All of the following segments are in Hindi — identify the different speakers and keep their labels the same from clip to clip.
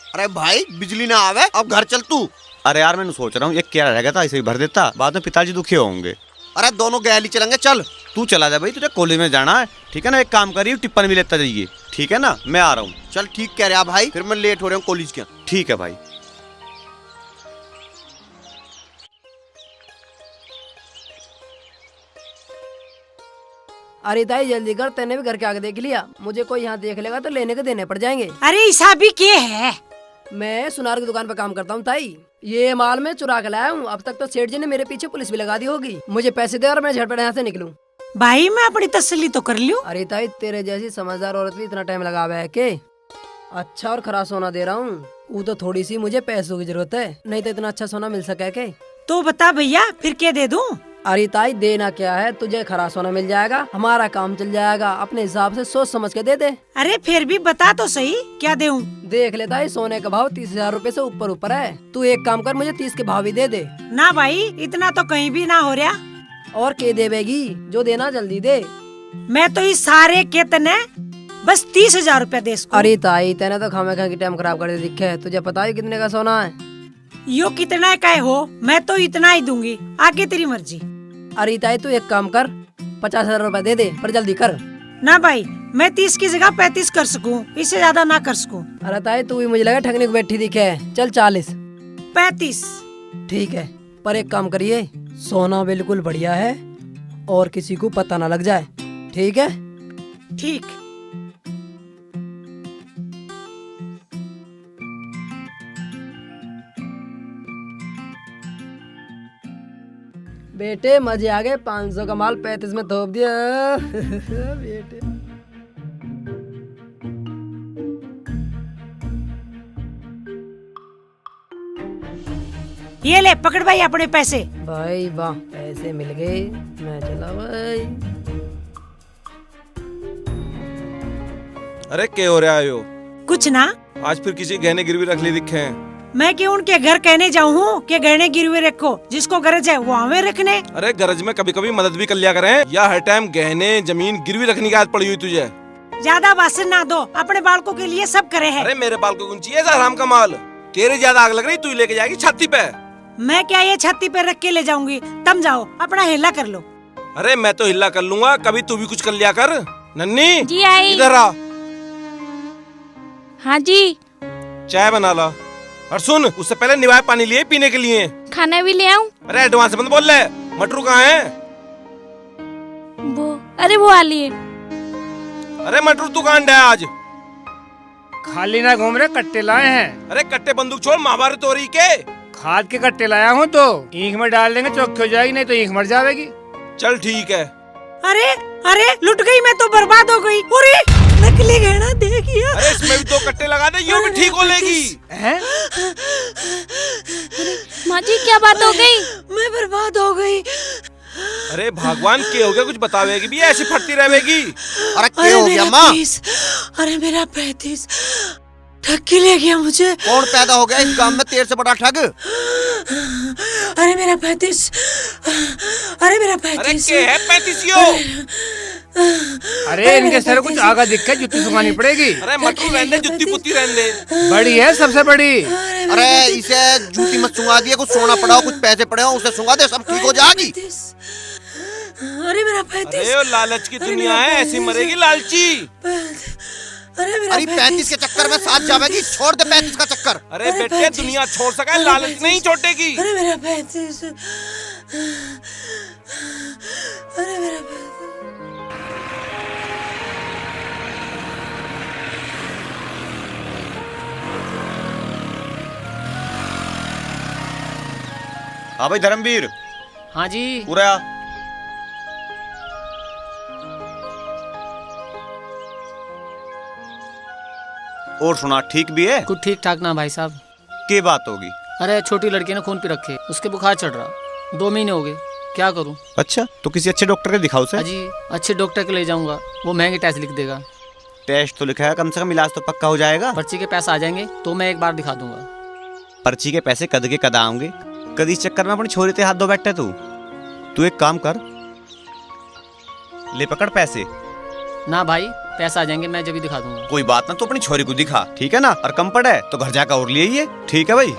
Speaker 1: अरे भाई बिजली ना आवे अब घर चल तू।
Speaker 2: अरे यार मैं सोच रहा हूँ, एक क्या रहेगा था ऐसे ही भर देता, बाद में पिताजी दुखी होंगे।
Speaker 1: अरे दोनों गैली चलेंगे, चल।
Speaker 2: तू चला जा भाई, तुझे कॉलेज में जाना है, ठीक है ना। एक काम करिए, टिप्पण भी लेता जाइए, ठीक है ना। मैं आ रहा हूँ।
Speaker 1: चल ठीक कह रहा भाई, फिर मैं लेट हो रहा हूँ कॉलेज के।
Speaker 2: ठीक है भाई।
Speaker 3: अरे ताई जल्दी कर, तेने भी घर के आगे देख लिया। मुझे कोई यहाँ देख लेगा तो लेने के देने पड़ जाएंगे।
Speaker 4: अरे ऐसा भी क्या है?
Speaker 3: मैं सुनार की दुकान पर काम करता हूँ ताई। ये माल मैं चुरा के लाया हूँ। अब तक तो सेठ जी ने मेरे पीछे पुलिस भी लगा दी होगी। मुझे पैसे दे और मैं झटपट यहाँ से निकलूँ।
Speaker 4: भाई मैं अपनी तसल्ली तो कर लूं।
Speaker 3: अरे ताई तेरे जैसी समझदार औरत भी इतना टाइम लगा हुआ है के? अच्छा और खरा सोना दे रहा हूँ। वो तो थोड़ी सी मुझे पैसों की जरूरत है, नहीं तो इतना अच्छा सोना मिल सके के?
Speaker 4: तो बता भैया फिर क्या दे दूं?
Speaker 3: अरे ताई देना क्या है, तुझे खरा सोना मिल जाएगा, हमारा काम चल जाएगा। अपने हिसाब से सोच समझ के दे दे।
Speaker 4: अरे फिर भी बता तो सही क्या दूं?
Speaker 3: देख लेता है, सोने का भाव 30,000 रूपए से ऊपर है। तू एक काम कर, मुझे 30 के भाव ही दे दे।
Speaker 4: ना भाई इतना तो कहीं भी ना हो रहा।
Speaker 3: और के देवेगी? जो देना जल्दी दे।
Speaker 4: मैं तो इस सारे के तने बस 30,000 रूपया दे सकूं।
Speaker 3: अरे ताई तेने तो खामे खा की टाइम खराब कर दे दिखे। तुझे पता है कितने का सोना है?
Speaker 4: यो कितना का हो, मैं तो इतना ही दूंगी, आगे तेरी मर्जी।
Speaker 3: अरे ताई तू एक काम कर, 50,000 रूपए दे दे, पर जल्दी कर।
Speaker 4: ना भाई मैं 30 की जगह 35 कर सकूं, इससे ज्यादा ना कर सकूं।
Speaker 3: अरे ताई तू भी मुझे लगा ठगने को बैठी दिखे। चल 40।
Speaker 4: 35
Speaker 3: ठीक है, पर एक काम करिए, सोना बिल्कुल बढ़िया है और किसी को पता ना लग जाए, ठीक है?
Speaker 4: ठीक।
Speaker 3: बेटे मजे आ गए, 500 का माल 35 में थोप दिया। बेटे
Speaker 4: ये ले पकड़ भाई अपने पैसे।
Speaker 3: भाई वाह, पैसे मिल गए। मैं चला भाई।
Speaker 5: अरे क्या हो रहा है यो?
Speaker 4: कुछ ना।
Speaker 5: आज फिर किसी गहने गिरवी रख ली दिखे हैं।
Speaker 4: मैं क्यों उनके घर कहने जाऊँ हूँ कि गहने गिरवी रखो, जिसको गरज है वो हमें रखने।
Speaker 5: अरे गरज में कभी कभी मदद भी कर लिया करें, या हर टाइम गहने जमीन गिरवी रखने की आदत पड़ी हुई तुझे?
Speaker 4: ज्यादा भाषण ना दो, अपने बालकों के लिए सब करे है।
Speaker 5: अरे मेरे बाल को कौन चाहिए हराम का माल? तेरे ज्यादा आग लग रही, तू लेके जाएगी छाती पे।
Speaker 4: मैं क्या ये छाती पे रख के ले जाऊंगी? तुम जाओ अपना हिला कर लो।
Speaker 5: अरे मैं तो हिला कर लूंगा, कभी तू भी कुछ कर लिया कर। नन्नी
Speaker 6: जी आई।
Speaker 5: इधर आ,
Speaker 6: हाँ जी।
Speaker 5: चाय बना ला। और सुन, उससे पहले निवाय पानी लिए पीने के लिए।
Speaker 6: खाना भी ले आऊं?
Speaker 5: अरे एडवांस मत बोल ले। मटरू कहाँ है?
Speaker 6: वो वाली है।
Speaker 5: अरे मटरू तू कहाँ है आज?
Speaker 7: खाली ना घूम रहे, कट्टे लाए हैं।
Speaker 5: अरे कट्टे बंदूक छोड़, महाभारत हो रही के?
Speaker 7: खाद के कट्टे लाया हूँ, तो ईख में डाल देंगे, चौकी हो जाएगी, नहीं तो ईख मर जाएगी।
Speaker 5: चल ठीक है।
Speaker 4: अरे अरे लुट गई, मैं तो बर्बाद हो गई। अरे नकली गहना देखिए।
Speaker 5: अरे इसमें भी 2 कट्टे लगा दे, यूं भी ठीक हो लेगी।
Speaker 7: हैं?
Speaker 6: माँ जी क्या बात हो गई?
Speaker 4: मैं बर्बाद हो गई।
Speaker 5: अरे भगवान क्या हो गया, कुछ बतावेगी भी, ऐसी फटती रहेगी।
Speaker 1: अरे क्या हो गया माँ?
Speaker 4: अरे मेरा 35 ठग के ले गया मुझे।
Speaker 1: कौन पैदा हो गया इस गांव में तेरे से बड़ा ठग?
Speaker 4: अरे मेरा 35। अरे मेरा 35।
Speaker 5: अरे क्या है 35?
Speaker 7: अरे इनके सर कुछ आगा दिक्कत, जुत्ती सुखानी पड़ेगी।
Speaker 5: अरे मटरू रहने दे, जुत्ती पुत्ती रहने दे।
Speaker 7: बड़ी है सबसे बड़ी।
Speaker 1: अरे इसे जूती मत सुंगा दिया, कुछ सोना पड़ा हो, कुछ पैसे पड़े हो, उसे सुंगा दे, सब ठीक हो जाएगी।
Speaker 4: अरे मेरा 35।
Speaker 5: अरे वो लालच की दुनिया है, ऐसी मरेगी लालची।
Speaker 1: अरे 35 के चक्कर में साथ जावेगी, छोड़ दे 35 का चक्कर।
Speaker 5: अरे बेटे दुनिया छोड़ सका, लालच नहीं छोड़ेगी।
Speaker 4: अरे मेरा 35। अरे मेरा 35।
Speaker 2: हाँ भाई धर्मवीर।
Speaker 8: हाँ जी।
Speaker 2: पूरा और सुना, ठीक भी है?
Speaker 8: कुछ ठीक ठाक ना भाई साहब।
Speaker 2: क्या बात होगी?
Speaker 8: अरे छोटी लड़की ने खून पी रखे, उसके बुखार चढ़ रहा, 2 महीने हो गए, क्या करूं?
Speaker 2: अच्छा तो किसी अच्छे डॉक्टर के दिखाओ से।
Speaker 8: हाँ जी, अच्छे डॉक्टर के ले जाऊंगा, वो महंगे टेस्ट लिख देगा।
Speaker 2: टेस्ट तो लिखा है, कम से कम इलाज तो पक्का हो जाएगा।
Speaker 8: पर्ची के पैसे आ जाएंगे तो मैं एक बार दिखा दूंगा।
Speaker 2: पर्ची के पैसे कद के कद आऊंगे, कद इस चक्कर में अपनी छोरी ते हाथ दो बैठे। तू एक काम कर, ले पकड़ पैसे।
Speaker 8: ना भाई पैसा आ जाएंगे मैं जब भी दिखा दूंगा।
Speaker 2: कोई बात ना, तो अपनी छोरी को दिखा, ठीक है ना। और कम पड़ा है तो घर जाकर और ले आइए, ठीक है भाई।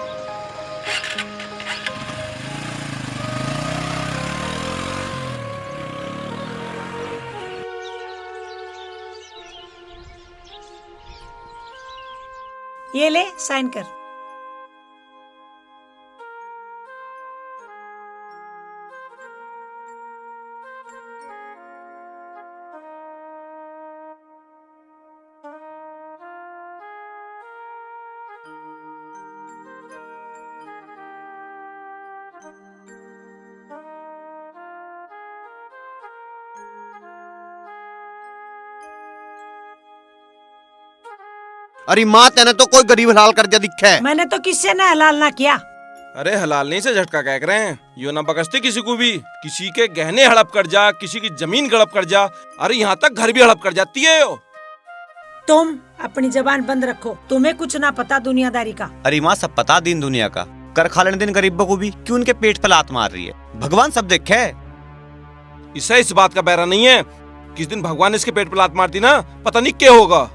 Speaker 4: ये ले साइन कर।
Speaker 1: अरे माँ, तेने तो कोई गरीब हलाल कर दिया दिखे है।
Speaker 4: मैंने तो किससे ना हलाल ना किया।
Speaker 5: अरे हलाल नहीं से झटका कह रहे हैं, यो ना बकसते किसी को भी। किसी के गहने हड़प कर जा, किसी की जमीन गड़प कर जा, अरे यहाँ तक घर भी हड़प कर जाती है यो।
Speaker 4: तुम अपनी जबान बंद रखो, तुम्हें कुछ ना पता दुनियादारी का।
Speaker 2: अरे माँ, सब पता दीन दुनिया का। कर खा लेने दिन गरीबों को भी, क्यों उनके पेट पर लात मार रही है। भगवान सब देखे है।
Speaker 5: इससे इस बात का बहरा नहीं है, किस दिन भगवान इसके पेट पर लात मारती ना, पता नहीं क्या होगा।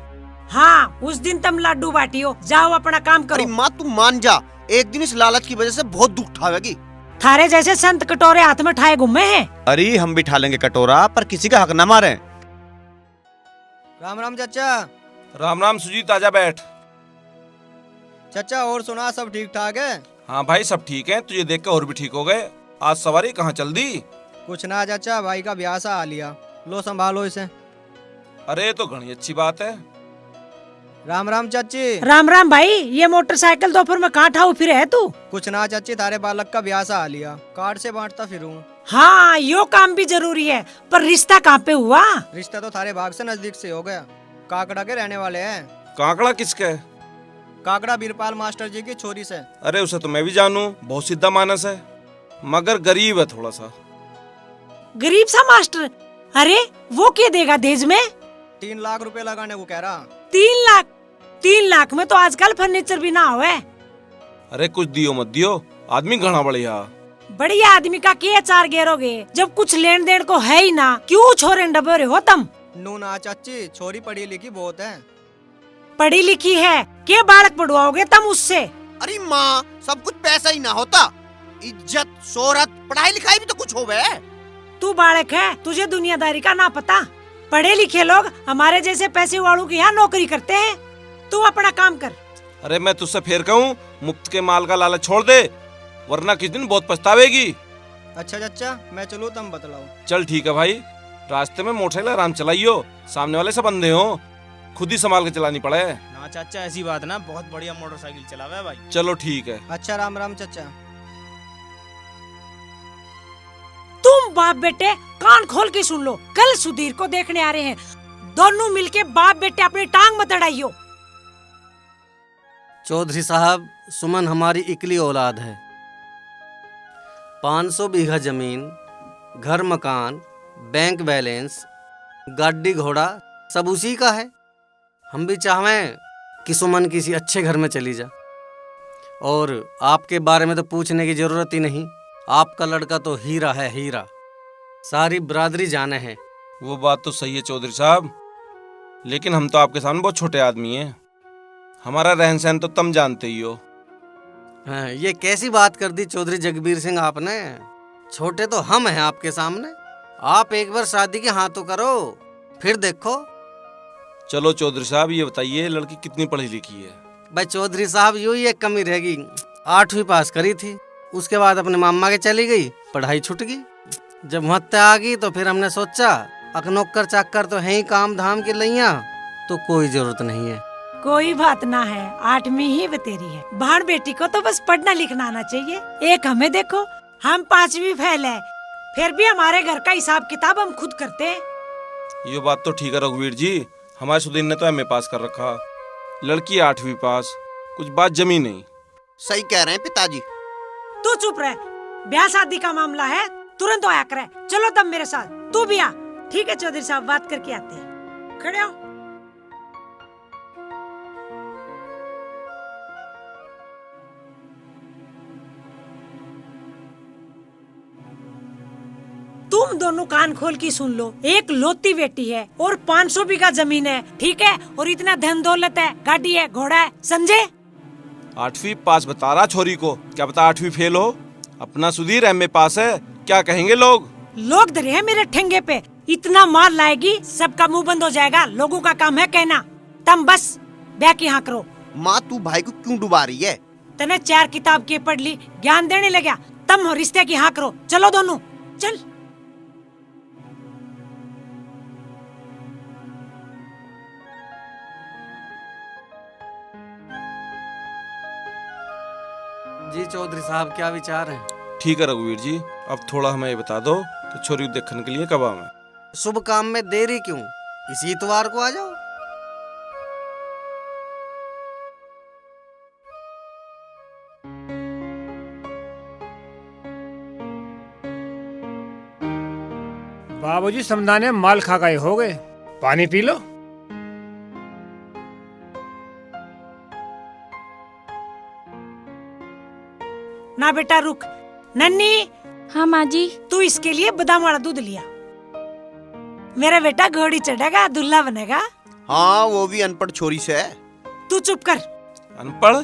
Speaker 4: हाँ, उस दिन तुम लड्डू बाटियो, जाओ अपना काम
Speaker 1: अरे
Speaker 4: करो।
Speaker 1: माँ, तू मान जा, एक दिन इस लालच की वजह से बहुत दुख उठावेगी।
Speaker 4: थारे जैसे संत कटोरे हाथ में ठाए घूमे हैं।
Speaker 2: अरे हम भी ठा लेंगे कटोरा, पर किसी का हक न मारे।
Speaker 9: राम राम चाचा।
Speaker 5: राम राम सुजीत, आजा बैठ।
Speaker 9: चाचा और सुना, सब ठीक ठाक है?
Speaker 5: हाँ भाई, सब ठीक है। तुझे देख कर और भी ठीक हो गए। आज सवारी कहाँ चल दी?
Speaker 9: कुछ ना चाचा, भाई का ब्याह सा आ लिया, लो संभालो इसे।
Speaker 5: अरे तो घनी अच्छी बात है।
Speaker 9: राम राम चाची।
Speaker 4: राम राम भाई, ये मोटरसाइकिल दोपहर में कहाँ ठाऊ फिर है तू?
Speaker 9: कुछ ना चाची, तारे बालक का ब्याह सा आ लिया, कार्ड से बांटता फिरूं।
Speaker 4: हाँ, यो काम भी जरूरी है, पर रिश्ता कहाँ पे हुआ?
Speaker 9: रिश्ता तो थारे भाग से नजदीक से हो गया, काकड़ा के रहने वाले हैं।
Speaker 5: काकड़ा किसका है?
Speaker 9: काकड़ा बीरपाल मास्टर जी की छोरी से।
Speaker 5: अरे उसे तो मैं भी जानू, बहुत सीधा मानस है, मगर गरीब है थोड़ा सा।
Speaker 4: गरीब सा मास्टर? अरे वो क्या देगा दहेज में?
Speaker 9: 3 लाख रुपए लगाने को कह रहा।
Speaker 4: 3 लाख? 3 लाख में तो आजकल फर्नीचर भी ना होवे।
Speaker 5: अरे कुछ दियो मत दियो, आदमी घना बढ़िया।
Speaker 4: बढ़िया आदमी का क्या चार गेरोगे, जब कुछ लेन देन को है ही ना, क्यों छोरे डबे हो तुम?
Speaker 9: नू ना चाची, छोरी पढ़ी लिखी बहुत है।
Speaker 4: पढ़ी लिखी है, क्या बालक पढ़वाओगे तुम उससे?
Speaker 1: अरे माँ, सब कुछ पैसा ही ना होता, इज्जत, शोहरत, पढ़ाई लिखाई भी तो कुछ होवे।
Speaker 4: तू बालक है, तुझे दुनियादारी का ना पता। पढ़े लिखे लोग हमारे जैसे पैसे वालों के यहाँ नौकरी करते हैं। तू अपना काम कर।
Speaker 5: अरे मैं तुझसे फिर कहूँ, मुफ्त के माल का लालच छोड़ दे, वरना किस दिन बहुत पछतावेगी।
Speaker 9: अच्छा चाचा, मैं चलूँ, तुम बतलाओ।
Speaker 5: चल ठीक है भाई, रास्ते में मोटरसाइकिल आराम चलाइयो, सामने वाले सब अंधे हो, खुद ही संभाल के चलानी पड़े।
Speaker 10: ना चाचा, ऐसी बात ना, बहुत बढ़िया मोटरसाइकिल चलावे भाई।
Speaker 5: चलो ठीक है।
Speaker 9: अच्छा, राम राम चाचा।
Speaker 4: तुम बाप बेटे कान खोल के सुन लो, कल सुधीर को देखने आ रहे हैं, दोनों मिलके बाप बेटे अपनी टांग मत अड़ाइयो।
Speaker 11: चौधरी साहब, सुमन हमारी इकली औलाद है। 500 बीघा जमीन, घर मकान, बैंक बैलेंस, गाड़ी घोड़ा सब उसी का है। हम भी चाहें कि सुमन किसी अच्छे घर में चली जा, और आपके बारे में तो पूछने की जरूरत ही नहीं, आपका लड़का तो हीरा है, हीरा। सारी बरादरी जाने हैं।
Speaker 5: वो बात तो सही है चौधरी साहब, लेकिन हम तो आपके सामने बहुत छोटे आदमी हैं, हमारा रहन सहन तो तुम जानते ही हो।
Speaker 11: हाँ, ये कैसी बात कर दी चौधरी जगबीर सिंह आपने। छोटे तो हम हैं आपके सामने। आप एक बार शादी के हाँ तो करो, फिर देखो।
Speaker 5: चलो चौधरी साहब, ये बताइए लड़की कितनी पढ़ी लिखी है?
Speaker 11: भाई चौधरी साहब, यूं ही एक कमी रहेगी, 8वीं पास करी थी, उसके बाद अपने मामा के चली गई, पढ़ाई छूट गई। जब महत्ता आ गई तो फिर हमने सोचा अकनौकर चाकर तो है ही काम धाम की लैया, तो कोई जरूरत नहीं है।
Speaker 4: कोई बात ना है, 8वीं ही बतेरी है। भाण बेटी को तो बस पढ़ना लिखना आना चाहिए। एक हमें देखो, हम 5वीं फेल है, फिर भी हमारे घर का हिसाब किताब हम खुद करते हैं।
Speaker 5: ये बात तो ठीक है रघुवीर जी, हमारे सुधीर ने तो एमए पास कर रखा, लड़की 8वीं पास, कुछ बात जमी नहीं।
Speaker 1: सही कह रहे हैं पिताजी।
Speaker 4: तू चुप रह, ब्याह शादी का मामला है, तुरंत आया करे। चलो तब मेरे साथ, तू भी आ। ठीक है चौधरी साहब, बात करके आते हैं। खड़े हो। तू तुम दोनों कान खोल के सुन लो, एक लौती बेटी है और 500 बीघा जमीन है, ठीक है, और इतना धन दौलत है, गाड़ी है, घोड़ा है, समझे?
Speaker 5: 8वीं पास बता रहा छोरी को, क्या पता 8वीं फेल हो। अपना सुधीर एमए पास है, क्या कहेंगे लोग?
Speaker 4: लोग डरे हैं मेरे ठेंगे पे, इतना मार लाएगी सबका मुंह बंद हो जाएगा। लोगों का काम है कहना, तुम बस ब्याह की हाँ करो।
Speaker 1: माँ तू भाई को क्यों डुबा रही है?
Speaker 4: तने 4 किताब के पढ़ ली, ज्ञान देने लगा, तुम रिश्ते की हाँ करो। चलो दोनों, चल।
Speaker 11: जी चौधरी साहब, क्या विचार है?
Speaker 5: ठीक है रघुवीर जी, अब थोड़ा हमें ये बता दो कि छोरी को देखने के लिए कब आवे?
Speaker 11: शुभ काम में देरी क्यों, इसी इतवार को आ जाओ।
Speaker 7: बाबूजी समझाने माल खा गए हो गए, पानी पी लो।
Speaker 4: ना बेटा रुक। नन्नी,
Speaker 6: हाँ माँ जी।
Speaker 4: तू इसके लिए बादाम वाला दूध लिया। मेरा बेटा घोड़ी चढ़ेगा, दूल्हा बनेगा।
Speaker 1: हाँ वो भी अनपढ़ छोरी से है।
Speaker 4: तू चुप कर।
Speaker 5: अनपढ़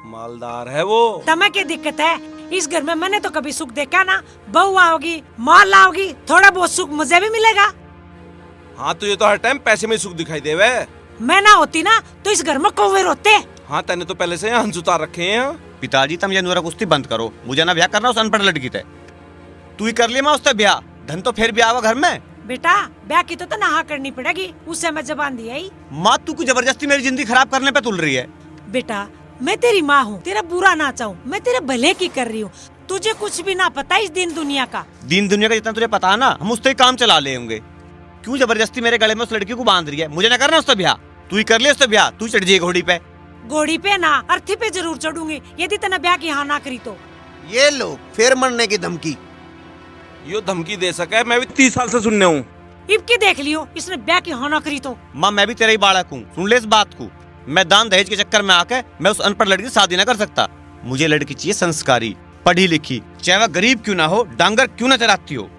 Speaker 5: मालदार है वो।
Speaker 4: तमें क्या दिक्कत है? इस घर में मैंने तो कभी सुख देखा ना। बहू आओगी, माल लाओगी, थोड़ा बहुत सुख मुझे भी मिलेगा।
Speaker 5: हाँ तो ये तो हर टाइम पैसे में सुख दिखाई देवे।
Speaker 4: मैं ना होती ना तो इस घर में कौवे रोते।
Speaker 5: हाँ तेने तो पहले से हंस उतार रखे हैं।
Speaker 2: पिताजी तुम ये नुरा कुश्ती बंद करो, मुझे ना ब्याह करना उस अनपढ़ लड़की से। तू ही कर लिया मैं उससे ब्याह, धन तो फिर ब्याह घर में।
Speaker 4: बेटा ब्याह की तो नहा करनी पड़ेगी, उससे मैं जबान दी आई।
Speaker 2: माँ तू कुछ जबरदस्ती मेरी जिंदगी खराब करने पे तुल रही है।
Speaker 4: बेटा मैं तेरी माँ हूँ, तेरा बुरा ना चाहूँ, मैं तेरे भले की कर रही हूँ। तुझे कुछ भी ना पता इस दिन दुनिया का।
Speaker 2: दीन दुनिया का जितना तुझे पता है ना, हम उससे ही काम चला ले होंगे। क्यों जबरदस्ती मेरे गले में उस लड़की को बांध रही है? मुझे ना करना उससे ब्याह, तू ही कर ले उससे ब्याह। तू चढ़ जाइए घोड़ी पे।
Speaker 4: घोड़ी पे ना, अर्थी पे जरूर चढ़ूंगी यदि तेने ब्याह की हाँ ना करी तो।
Speaker 1: ये लो फिर मरने की धमकी।
Speaker 5: यो धमकी दे सके, मैं भी 30 साल से सुनने हूँ।
Speaker 4: इब की देख लियो, इसने ब्याह की हाँ ना करी तो।
Speaker 2: माँ मैं भी तेरा ही बालक हूँ, सुन ले इस बात को। मैं दान दहेज के चक्कर में आकर मैं उस अनपढ़ लड़की से शादी ना कर सकता। मुझे लड़की चाहिए संस्कारी, पढ़ी लिखी, चाहे वह गरीब क्यों ना हो, डांगर क्यों ना चलाती हो।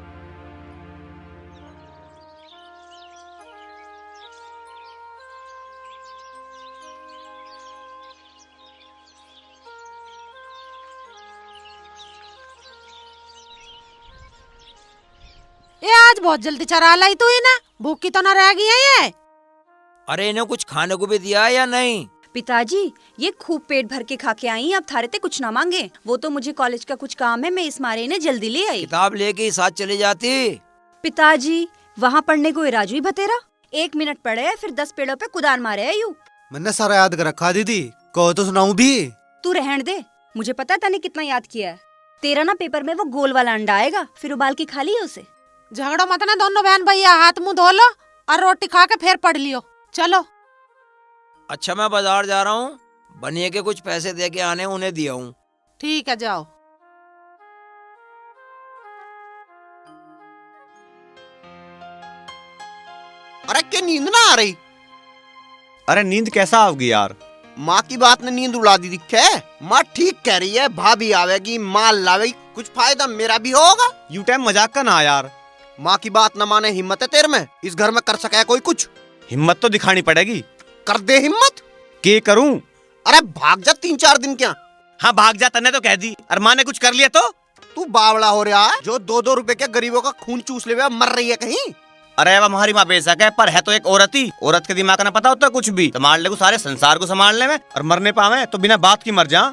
Speaker 4: ये आज बहुत जल्दी चरा लाई तू ही ना, भूखी तो ना रह गई है ये।
Speaker 12: अरे इन्हें कुछ खाने को भी दिया या नहीं?
Speaker 13: पिताजी ये खूब पेट भर के खा के आई, अब थारे ते कुछ ना मांगे। वो तो मुझे कॉलेज का कुछ काम है, मैं इस मारे इन्हें जल्दी ले आई।
Speaker 12: किताब लेके ही साथ चले जाती।
Speaker 13: पिताजी वहाँ पढ़ने को राजू ही भतेरा 1 मिनट पढ़े फिर 10 पेड़ों पे कुदार मारे है यूं।
Speaker 14: मैंने सारा याद कर रखा दीदी, कहो तो सुनाऊं भी?
Speaker 13: तू रहन दे, मुझे पता है तने कितना याद किया है। तेरा ना पेपर में वो गोल वाला अंडा आएगा, फिर उबाल के खा लियो उसे।
Speaker 4: झगड़ो मत ना दोनों बहन भैया, हाथ मुंह धो लो और रोटी खा के फिर पढ़ लियो। चलो।
Speaker 12: अच्छा मैं बाजार जा रहा हूँ, बनिए के कुछ पैसे दे के आने, उन्हें दिया हूँ।
Speaker 4: ठीक है जाओ।
Speaker 1: अरे क्या नींद ना आ रही?
Speaker 2: अरे नींद कैसा आओगी यार?
Speaker 1: माँ की बात ने नींद उड़ा दी दिखे। माँ ठीक कह रही है, भाभी आवेगी, माल लावेगी, कुछ फायदा मेरा भी होगा।
Speaker 2: यू टाइम मजाक का ना यार।
Speaker 1: माँ की बात न माने, हिम्मत है तेरे में? इस घर में कर सके कोई कुछ?
Speaker 2: हिम्मत तो दिखानी पड़ेगी।
Speaker 1: कर दे हिम्मत।
Speaker 2: के करूं?
Speaker 1: अरे भाग जा 3-4 दिन क्या?
Speaker 2: हाँ भाग जा, तने तो कह दी, और माँ ने कुछ कर लिया तो?
Speaker 1: तू बावड़ा हो रहा है, जो 2-2 रुपए के गरीबों का खून चूस ले मर रही है कहीं।
Speaker 2: अरे वह हमारी माँ बेशक है, पर है तो एक औरत ही। औरत के दिमाग का ना पता होता कुछ भी। संभाल ले को सारे संसार को संभालने में, और मरने पावे तो बिना बात की मर जा।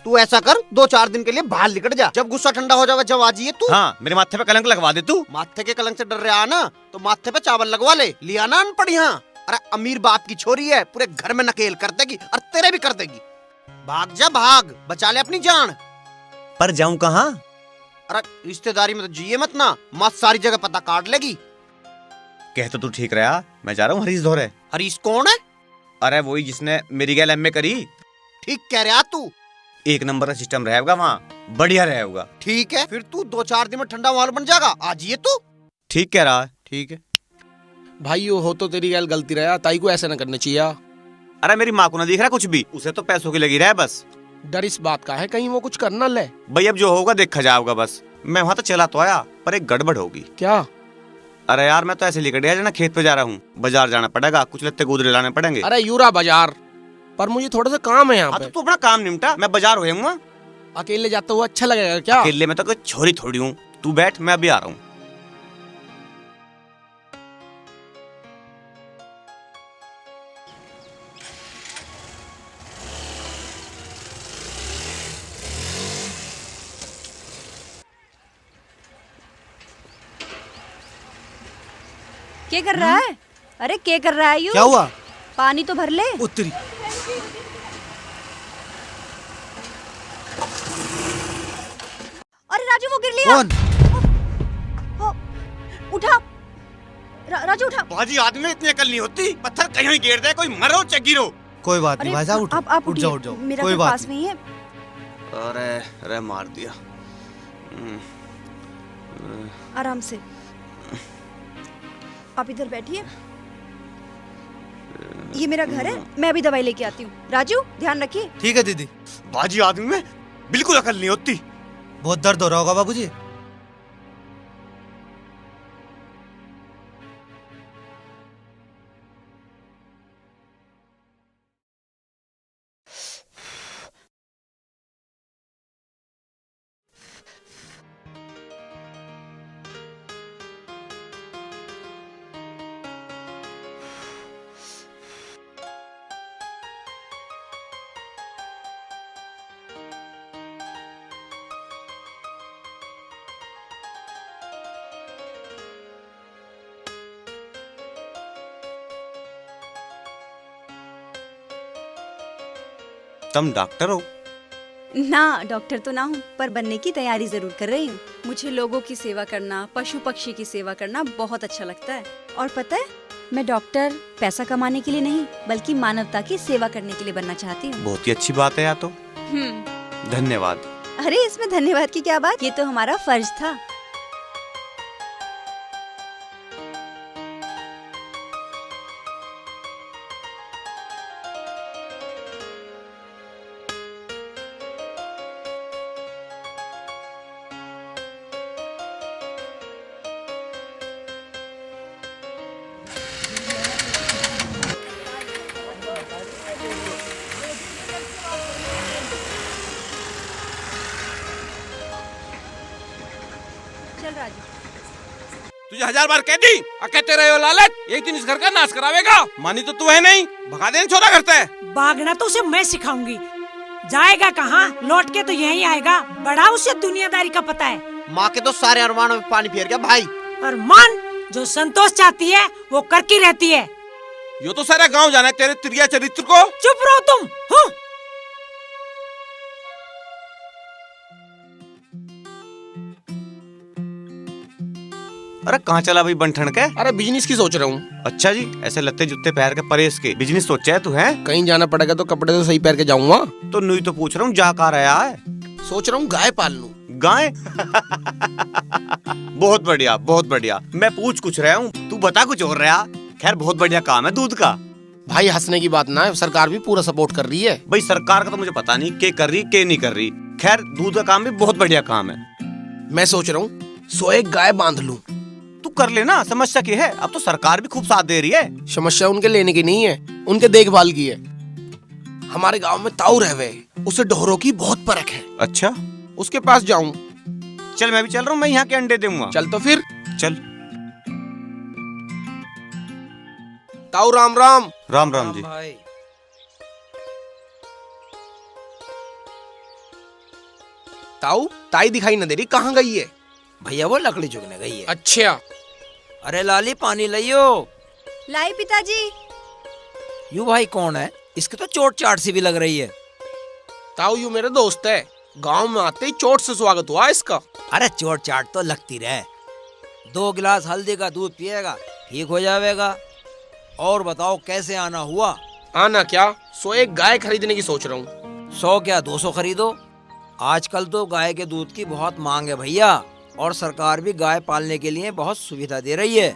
Speaker 1: तू ऐसा कर, 2-4 दिन के लिए बाहर निकट जा, जब गुस्सा ठंडा हो जावे जब आ जाइए तू।
Speaker 2: हाँ मेरे माथे पे कलंक लगवा दे तू।
Speaker 1: माथे के कलंक से डर रहा ना तो माथे पे चावल लगवा ले, लिया ना अनपढ़ यहाँ। अरे अमीर बाप की छोरी है, पूरे घर में नकेल कर देगी और तेरे भी कर देगी। भाग जा भाग, बचा ले अपनी जान।
Speaker 2: पर जाऊं कहाँ?
Speaker 1: अरे रिश्तेदारी में तो जिए मत ना, माँ सारी जगह पता काट लेगी।
Speaker 2: कह तो तू ठीक रहा, मैं जा रहा हूँ हरीश धोरे।
Speaker 1: हरीश कौन है?
Speaker 2: अरे वही जिसने मेरी गैल एमए करी।
Speaker 1: ठीक कह रहा तू।
Speaker 2: 1 नंबर का सिस्टम रहेगा वहाँ, बढ़िया रहेगा।
Speaker 1: ठीक है फिर तू 2-4 दिन में ठंडा माहौल बन जाएगा, आ जाइए तू।
Speaker 2: ठीक कह रहा है।
Speaker 1: ठीक है
Speaker 10: भाई यो हो तो तेरी गैल गलती रहा, ताई को ऐसा न करना चाहिए।
Speaker 2: अरे मेरी माँ को ना दिख रहा कुछ भी, उसे तो पैसों की लगी रहा है बस।
Speaker 10: डर इस बात का है कहीं वो कुछ करना ले।
Speaker 2: भाई अब जो होगा देखा जाएगा बस। मैं वहां तो चला तो आया, पर एक गड़बड़ होगी।
Speaker 15: क्या?
Speaker 2: अरे यार मैं तो ऐसे लेकर गया ना, खेत पे जा रहा हूँ, बाजार जाना पड़ेगा, कुछ लत्ते गुदरे लाने पड़ेंगे।
Speaker 15: अरे यूरा बाजार, पर मुझे थोड़ा सा काम है यहाँ पे।
Speaker 2: तो तू अपना काम निपटा, मैं बाजार होऊंगा।
Speaker 15: अकेले जाता हुआ अच्छा लगेगा क्या?
Speaker 2: अकेले में तो कोई छोरी थोड़ी हूँ, तू बैठ, मैं अभी आ रहा हूँ।
Speaker 13: क्या कर रहा है? अरे क्या कर रहा है यू?
Speaker 14: क्या हुआ?
Speaker 13: पानी तो भर ले।
Speaker 14: उत्तरी
Speaker 13: अरे राजू वो गिर लिया।
Speaker 14: कौन?
Speaker 13: उठा राजू उठा।
Speaker 2: बाजी आदमी में इतनी अकल नहीं होती, पत्थर कहीं भी गिर दे, कोई मरो चाहे गिरो।
Speaker 14: कोई बात नहीं भाई साहब, उठो।
Speaker 13: आप
Speaker 14: उठ जाओ, उठ जाओ,
Speaker 13: मेरा
Speaker 14: कोई
Speaker 13: घर
Speaker 14: बात
Speaker 13: पास में ही है।
Speaker 2: अरे अरे मार दिया।
Speaker 13: आराम से आप इधर बैठिए, ये मेरा घर है, मैं अभी दवाई लेके आती हूँ। राजू ध्यान रखिए।
Speaker 14: ठीक है दीदी।
Speaker 2: बाजी आदमी में बिल्कुल अकल नहीं होती।
Speaker 14: बहुत दर्द हो रहा होगा बाबूजी।
Speaker 2: तुम डॉक्टर हो?
Speaker 13: ना डॉक्टर तो ना हूँ, पर बनने की तैयारी जरूर कर रही हूँ। मुझे लोगों की सेवा करना, पशु पक्षी की सेवा करना बहुत अच्छा लगता है। और पता है, मैं डॉक्टर पैसा कमाने के लिए नहीं, बल्कि मानवता की सेवा करने के लिए बनना चाहती हूँ।
Speaker 2: बहुत ही अच्छी बात है यार, तो धन्यवाद।
Speaker 13: अरे इसमें धन्यवाद की क्या बात, ये तो हमारा फर्ज था। चल राजू।
Speaker 5: तुझे 1000 बार कह दी, कहते रहे हो लालच, एक दिन इस घर का नाश करावेगा। मानी तो तू है नहीं, भगा देना छोरा घर से।
Speaker 4: भागना तो उसे मैं सिखाऊंगी। जाएगा कहाँ? लौट के तो यहीं आएगा। बड़ा उसे दुनियादारी का पता है।
Speaker 1: माँ के तो सारे अरमानों में पानी फेर गया भाई।
Speaker 4: और मान, जो संतोष चाहती है वो करती रहती है।
Speaker 5: यो तो सारा गांव जाना है तेरे तिरिया चरित्र को।
Speaker 4: चुप रहो तुम। हाँ?
Speaker 2: अरे कहाँ चला भाई बंठन के?
Speaker 15: अरे बिजनेस की सोच रहा हूँ।
Speaker 2: अच्छा जी, ऐसे लत्ते जुत्ते पहन के परेश के बिजनेस सोचा है तू? है
Speaker 15: कहीं जाना पड़ेगा तो कपड़े तो सही पहन के जाऊंगा।
Speaker 2: तो नहीं तो पूछ रहा हूँ, जा कहाँ रहा है?
Speaker 15: सोच रहा हूँ गाय पाल लूं।
Speaker 2: गाय? बहुत बढ़िया, बहुत बढ़िया। मैं पूछ कुछ रहा हूँ, तू बता कुछ और रहा। खैर बहुत बढ़िया काम है दूध का।
Speaker 15: भाई हंसने की बात ना है, सरकार भी पूरा सपोर्ट कर रही है।
Speaker 2: भाई सरकार का तो मुझे पता नहीं के कर रही के नहीं कर रही। खैर दूध का काम भी बहुत बढ़िया काम है।
Speaker 15: मैं सोच रहा हूँ 100 गाय बांध लूं।
Speaker 2: तू कर लेना, समस्या की है? अब तो सरकार भी खूब साथ दे रही है।
Speaker 15: समस्या उनके लेने की नहीं है, उनके देखभाल की है। हमारे गांव में ताऊ रहवे, उसे ढोरों की बहुत परख है।
Speaker 2: अच्छा,
Speaker 15: उसके पास जाऊं?
Speaker 2: चल मैं भी चल रहा हूँ, मैं यहाँ के अंडे दूंगा।
Speaker 15: चल तो फिर
Speaker 2: चल।
Speaker 15: ताऊ राम राम।
Speaker 2: राम राम जी।
Speaker 12: भाई
Speaker 15: ताऊ ताई दिखाई न दे रही, कहाँ गई है?
Speaker 12: भैया वो लकड़ी चुगने गई है।
Speaker 15: अच्छा।
Speaker 12: अरे लाली पानी लियो।
Speaker 13: लाई पिताजी।
Speaker 12: यू भाई कौन है? इसकी तो चोट चाट सी भी लग रही है।
Speaker 15: ताऊ यू मेरे दोस्त है, गांव में आते ही चोट से स्वागत हुआ इसका।
Speaker 12: अरे चोट चाट तो लगती रहे, 2 गिलास हल्दी का दूध पिएगा ठीक हो जाएगा। और बताओ कैसे आना हुआ?
Speaker 15: आना क्या, 100 गाय खरीदने की सोच रहा हूँ।
Speaker 12: 100 क्या 200 खरीदो। आजकल तो गाय के दूध की बहुत मांग है भैया, और सरकार भी गाय पालने के लिए बहुत सुविधा दे रही है।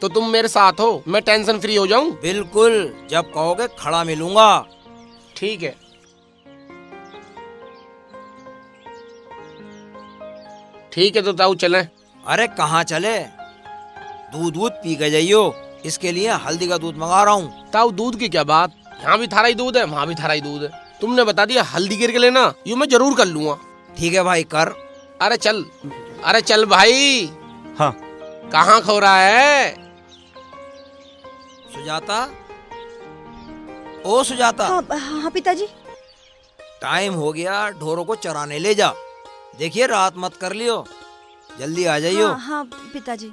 Speaker 15: तो तुम मेरे साथ हो, मैं टेंशन फ्री हो जाऊं?
Speaker 12: बिल्कुल, जब कहोगे खड़ा मिलूंगा।
Speaker 15: ठीक है। ठीक है तो ताऊ चले।
Speaker 12: अरे कहाँ चले, दूध पी के जाइयो, इसके लिए हल्दी का दूध मंगा रहा हूँ।
Speaker 15: ताऊ दूध की क्या बात, यहाँ भी थारा ही दूध है, वहाँ भी थारा ही दूध है। तुमने बता दिया हल्दी गिर के लेना, यूँ मैं जरूर कर लूंगा।
Speaker 12: ठीक है भाई कर।
Speaker 15: अरे चल भाई।
Speaker 2: हाँ
Speaker 15: कहाँ खो रहा है?
Speaker 12: सुजाता, ओ सुजाता।
Speaker 13: हाँ पिताजी।
Speaker 12: टाइम हो गया, ढोरों को चराने ले जा। देखिए रात मत कर लियो, जल्दी आ जाइयो।
Speaker 13: हाँ, हाँ पिताजी।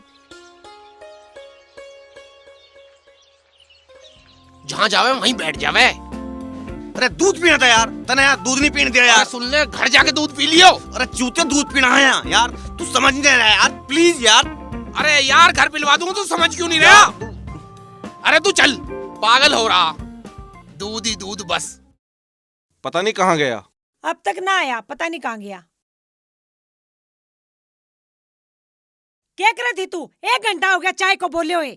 Speaker 15: जहाँ जावे वहीं बैठ जावे।
Speaker 2: अरे दूध पीना था यार, तने यार दूध नहीं पीने दिया यार।
Speaker 15: सुन ले, घर जाके दूध पी लियो।
Speaker 2: अरे चूते दूध पीना है यार, तू समझ नहीं रहा यार, प्लीज यार।
Speaker 15: अरे यार घर पिलवा दूंगा, तू समझ क्यों नहीं रहा? अरे तू चल, पागल हो रहा, दूध ही दूध बस।
Speaker 5: पता नहीं कहाँ गया।
Speaker 4: अब तक ना आया, पता नहीं कहाँ गया। क्या कर रही थी तू? 1 घंटा हो गया चाय को बोले हुए।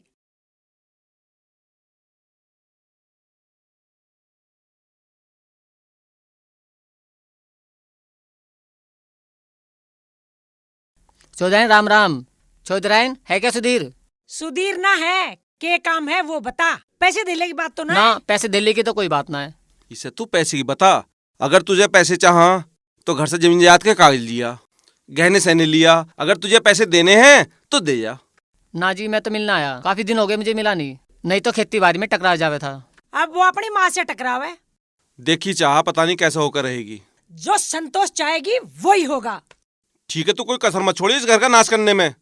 Speaker 8: चौधराइन राम राम। चौधराइन है क्या सुधीर?
Speaker 4: सुधीर ना है, क्या काम है वो बता। पैसे देने की बात तो ना?
Speaker 8: पैसे दिल्ली की तो कोई बात ना है।
Speaker 5: इसे तू पैसे की बता। अगर तुझे पैसे चाहा तो घर से जमीन जायदाद के कागज लिया, गहने सहने लिया। अगर तुझे पैसे देने हैं तो दे जा।
Speaker 8: ना जी मैं तो मिलना आया, काफी दिन हो गए मुझे मिला नहीं तो खेती बाड़ी में टकरा जावे था।
Speaker 4: अब वो अपनी माँ से टकरावे।
Speaker 5: देखी चाह पता नहीं कैसे होकर रहेगी।
Speaker 4: जो संतोष चाहेगी वही होगा।
Speaker 5: ठीक है, तू कोई कसर मत छोड़ी इस घर का नाश करने में।